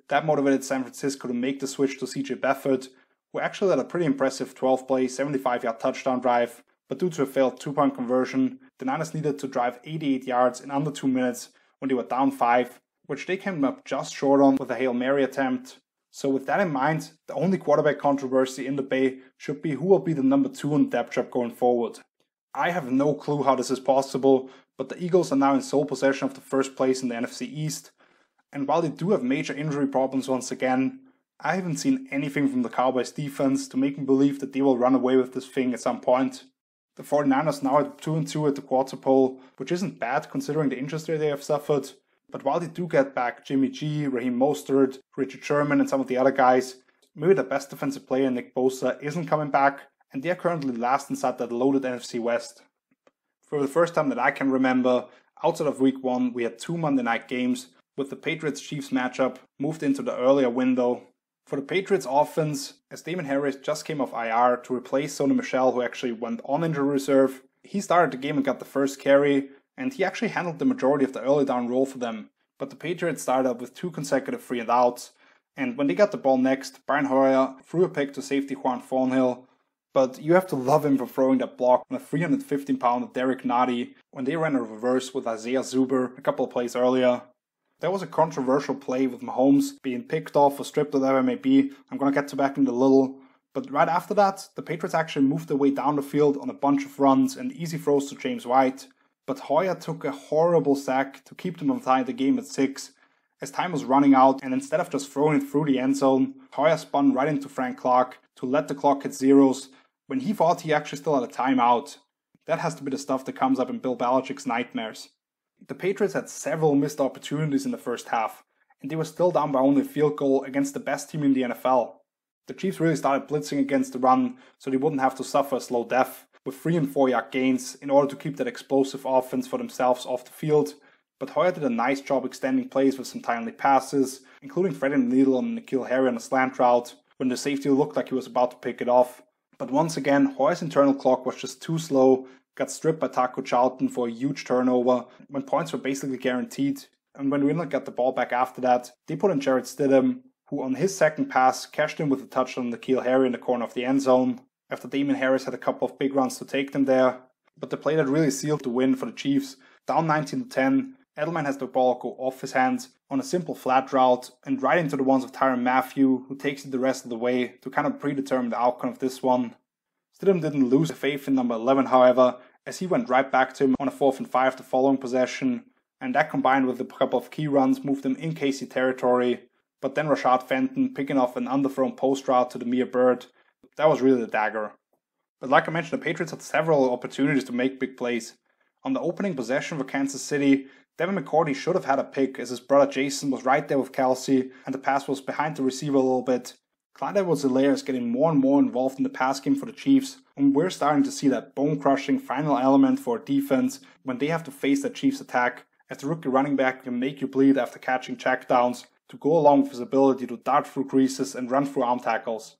That motivated San Francisco to make the switch to CJ Beathard, who actually had a pretty impressive 12-play, 75-yard touchdown drive, but due to a failed 2-point conversion, the Niners needed to drive 88 yards in under 2 minutes when they were down 5, which they came up just short on with a Hail Mary attempt. So with that in mind, the only quarterback controversy in the Bay should be who will be the number 2 in the depth chart going forward. I have no clue how this is possible, but the Eagles are now in sole possession of the first place in the NFC East, and while they do have major injury problems once again, I haven't seen anything from the Cowboys defense to make me believe that they will run away with this thing at some point. The 49ers now are 2-2 at the quarter pole, which isn't bad considering the injuries they have suffered, but while they do get back Jimmy G, Raheem Mostert, Richard Sherman and some of the other guys, maybe the best defensive player Nick Bosa isn't coming back, and they are currently last inside that loaded NFC West. For the first time that I can remember, outside of week 1, we had 2 Monday night games, with the Patriots-Chiefs matchup moved into the earlier window. For the Patriots offense, as Damon Harris just came off IR to replace Sony Michel, who actually went on injury reserve, he started the game and got the first carry, and he actually handled the majority of the early down role for them. But the Patriots started up with 2 consecutive 3-and-outs, and when they got the ball next, Brian Hoyer threw a pick to safety Juan Thornhill, but you have to love him for throwing that block on a 315-pounder Derek Nottie when they ran a reverse with Isaiah Zuber a couple of plays earlier. There was a controversial play with Mahomes being picked off or stripped or whatever it may be. I'm going to get to back in a little. But right after that, the Patriots actually moved their way down the field on a bunch of runs and easy throws to James White. But Hoyer took a horrible sack to keep them from tying the game at 6. As time was running out, and instead of just throwing it through the end zone, Hoyer spun right into Frank Clark to let the clock hit zeros when he thought he actually still had a timeout. That has to be the stuff that comes up in Bill Belichick's nightmares. The Patriots had several missed opportunities in the first half, and they were still down by only a field goal against the best team in the NFL. The Chiefs really started blitzing against the run so they wouldn't have to suffer a slow death, with 3 and 4 yard gains in order to keep that explosive offense for themselves off the field. But Hoyer did a nice job extending plays with some timely passes, including threading the needle on N'Keal Harry on a slant route when the safety looked like he was about to pick it off. But once again, Hoyer's internal clock was just too slow, got stripped by Taco Charlton for a huge turnover when points were basically guaranteed. And when Winland got the ball back after that, they put in Jared Stidham, who on his second pass cashed in with a touchdown to N'Keal Harry in the corner of the end zone, after Damien Harris had a couple of big runs to take them there. But the play that really sealed the win for the Chiefs, down 19-10, Edelman has the ball go off his hands on a simple flat route and right into the ones of Tyrann Mathieu, who takes it the rest of the way to kind of predetermine the outcome of this one. Stidham didn't lose faith in number 11, however, as he went right back to him on a 4th and 5 the following possession, and that combined with a couple of key runs moved him in KC territory. But then Rashad Fenton picking off an underthrown post route to Damiere Byrd, that was really the dagger. But like I mentioned, the Patriots had several opportunities to make big plays. On the opening possession for Kansas City, Devin McCourty should have had a pick as his brother Jason was right there with Kelsey and the pass was behind the receiver a little bit. Clyde Edwards-Helaire is getting more and more involved in the pass game for the Chiefs, and we're starting to see that bone-crushing final element for a defense when they have to face that Chiefs attack, as the rookie running back can make you bleed after catching checkdowns to go along with his ability to dart through creases and run through arm tackles.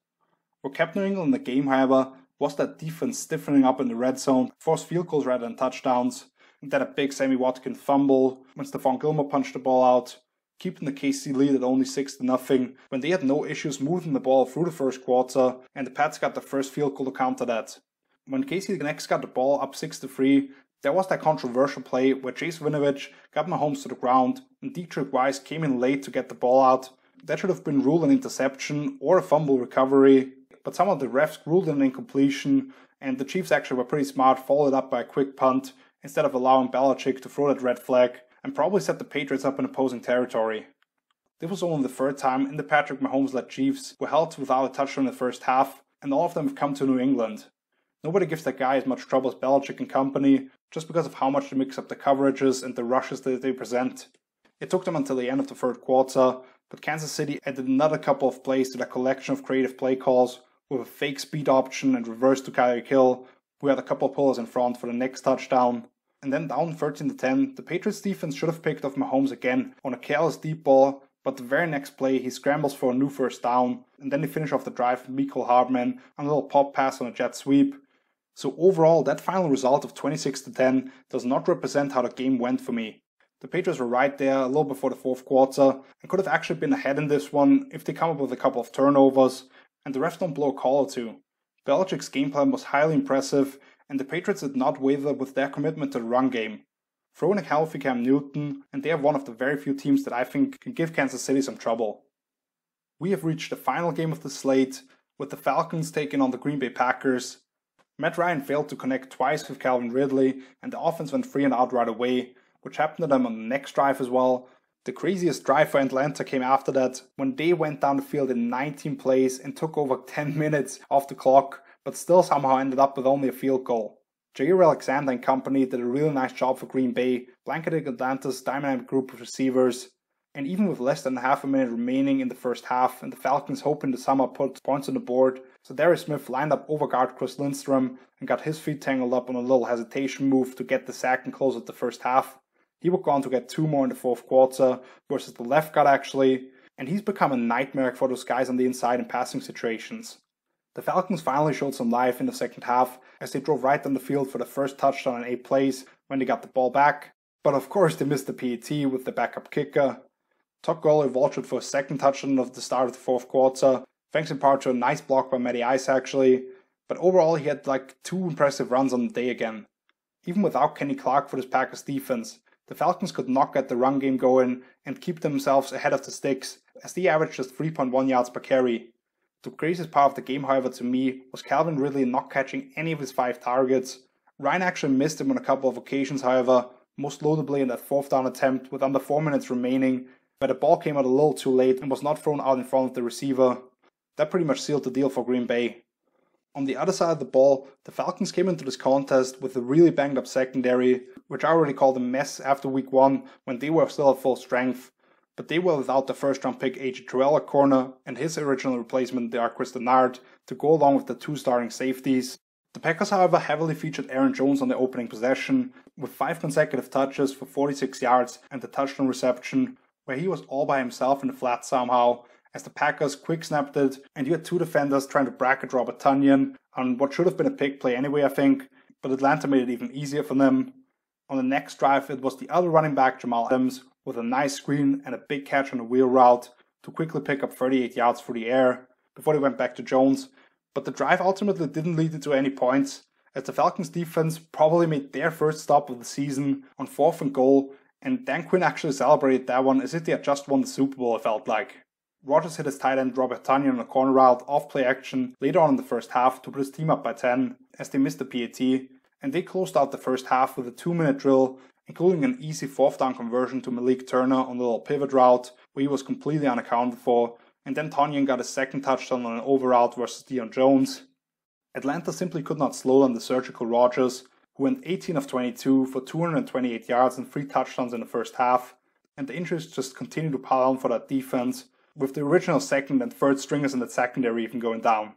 What kept New England in the game, however, was that defense stiffening up in the red zone, forced field goals rather than touchdowns, and then a big Sammy Watkins fumble when Stephon Gilmore punched the ball out, keeping the KC lead at only 6-0 when they had no issues moving the ball through the first quarter, and the Pats got the first field goal to counter that. When KC next got the ball up 6-3, there was that controversial play where Chase Winovich got Mahomes to the ground, and Deatrich Wise came in late to get the ball out. That should have been ruled an interception or a fumble recovery, but some of the refs ruled an incompletion, and the Chiefs actually were pretty smart, followed up by a quick punt, instead of allowing Belichick to throw that red flag, and probably set the Patriots up in opposing territory. This was only the third time in the Patrick Mahomes-led Chiefs were held without a touchdown in the first half, and all of them have come to New England. Nobody gives that guy as much trouble as Belichick and company, just because of how much they mix up the coverages and the rushes that they present. It took them until the end of the third quarter, but Kansas City added another couple of plays to their collection of creative play calls, with a fake speed option and reverse to Tyreek Hill, who had a couple of pullers in front for the next touchdown. And then down 13-10, the Patriots defense should have picked off Mahomes again on a careless deep ball, but the very next play he scrambles for a new first down, and then they finish off the drive with Mecole Hardman on a little pop pass on a jet sweep. So overall, that final result of 26-10 does not represent how the game went for me. The Patriots were right there a little before the fourth quarter, and could have actually been ahead in this one if they come up with a couple of turnovers, and the refs don't blow a call or two. Belichick's game plan was highly impressive, and the Patriots did not waver with their commitment to the run game. Throw in a healthy Cam Newton, and they are one of the very few teams that I think can give Kansas City some trouble. We have reached the final game of the slate, with the Falcons taking on the Green Bay Packers. Matt Ryan failed to connect twice with Calvin Ridley, and the offense went 3 and out right away, which happened to them on the next drive as well. The craziest drive for Atlanta came after that, when they went down the field in 19 plays and took over 10 minutes off the clock, but still somehow ended up with only a field goal. Jair Alexander and company did a really nice job for Green Bay, blanketing Atlanta's dynamic group of receivers, and even with less than half a minute remaining in the first half and the Falcons hoping to somehow put points on the board, Zadarius Smith lined up over guard Chris Lindstrom and got his feet tangled up on a little hesitation move to get the sack and close out the first half. He would go on to get 2 more in the fourth quarter versus the left guard actually, and he's become a nightmare for those guys on the inside in passing situations. The Falcons finally showed some life in the second half as they drove right down the field for the first touchdown in 8 plays when they got the ball back, but of course they missed the PAT with the backup kicker. Todd Gurley vultured for a second touchdown at the start of the fourth quarter, thanks in part to a nice block by Matty Ice actually, but overall he had like 2 impressive runs on the day again. Even without Kenny Clark for this Packers defense, the Falcons could not get the run game going and keep themselves ahead of the sticks, as they averaged just 3.1 yards per carry. The craziest part of the game, however, to me, was Calvin Ridley not catching any of his 5 targets. Ryan actually missed him on a couple of occasions, however, most notably in that 4th down attempt with under 4 minutes remaining, where the ball came out a little too late and was not thrown out in front of the receiver. That pretty much sealed the deal for Green Bay. On the other side of the ball, the Falcons came into this contest with a really banged up secondary, which I already called a mess after week 1 when they were still at full strength. But they were without the first round pick AJ Terrell at corner and his original replacement De'Arquis Dennard to go along with the 2 starting safeties. The Packers, however, heavily featured Aaron Jones on the opening possession, with 5 consecutive touches for 46 yards and a touchdown reception, where he was all by himself in the flat somehow, as the Packers quick snapped it, and you had 2 defenders trying to bracket Robert Tonyan on what should have been a pick play anyway, I think, but Atlanta made it even easier for them. On the next drive, it was the other running back, Jamal Adams, with a nice screen and a big catch on a wheel route to quickly pick up 38 yards through the air before they went back to Jones, but the drive ultimately didn't lead to any points, as the Falcons defense probably made their first stop of the season on 4th and goal, and Dan Quinn actually celebrated that one as if they had just won the Super Bowl, it felt like. Rodgers hit his tight end Robert Tonyan on a corner route off play action later on in the first half to put his team up by 10 as they missed the PAT, and they closed out the first half with a 2-minute drill, including an easy 4th down conversion to Malik Turner on the little pivot route where he was completely unaccounted for, and then Tonyan got his second touchdown on an over route versus Deion Jones. Atlanta simply could not slow down the surgical Rodgers, who went 18 of 22 for 228 yards and 3 touchdowns in the first half, and the injuries just continued to pile on for that defense, with the original second and third stringers in the secondary even going down.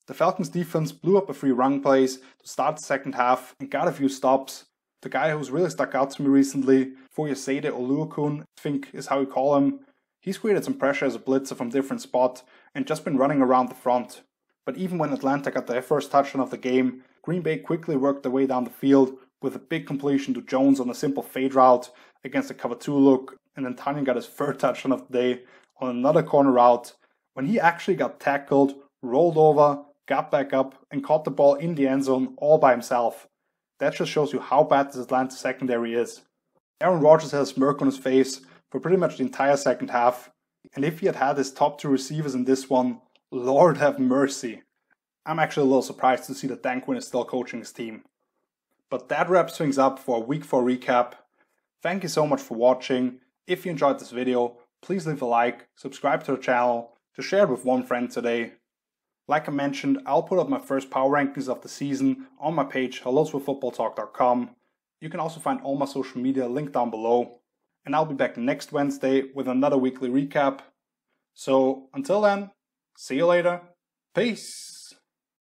The Falcons defense blew up a few run plays to start the second half and got a few stops. The guy who's really stuck out to me recently, Foyesade Oluokun, I think is how you call him, he's created some pressure as a blitzer from different spots and just been running around the front. But even when Atlanta got their first touchdown of the game, Green Bay quickly worked their way down the field with a big completion to Jones on a simple fade route against a cover 2 look, and then Tonyan got his 3rd touchdown of the day on another corner route when he actually got tackled, rolled over, got back up, and caught the ball in the end zone all by himself. That just shows you how bad this Atlanta secondary is. Aaron Rodgers had a smirk on his face for pretty much the entire second half, and if he had his top 2 receivers in this one, Lord have mercy. I'm actually a little surprised to see that Dan Quinn is still coaching his team. But that wraps things up for a Week 4 recap. Thank you so much for watching. If you enjoyed this video, please leave a like, subscribe to the channel, to share it with one friend today. Like I mentioned, I'll put up my first power rankings of the season on my page, helloswithfootballtalk.com. You can also find all my social media linked down below. And I'll be back next Wednesday with another weekly recap. So until then, see you later. Peace.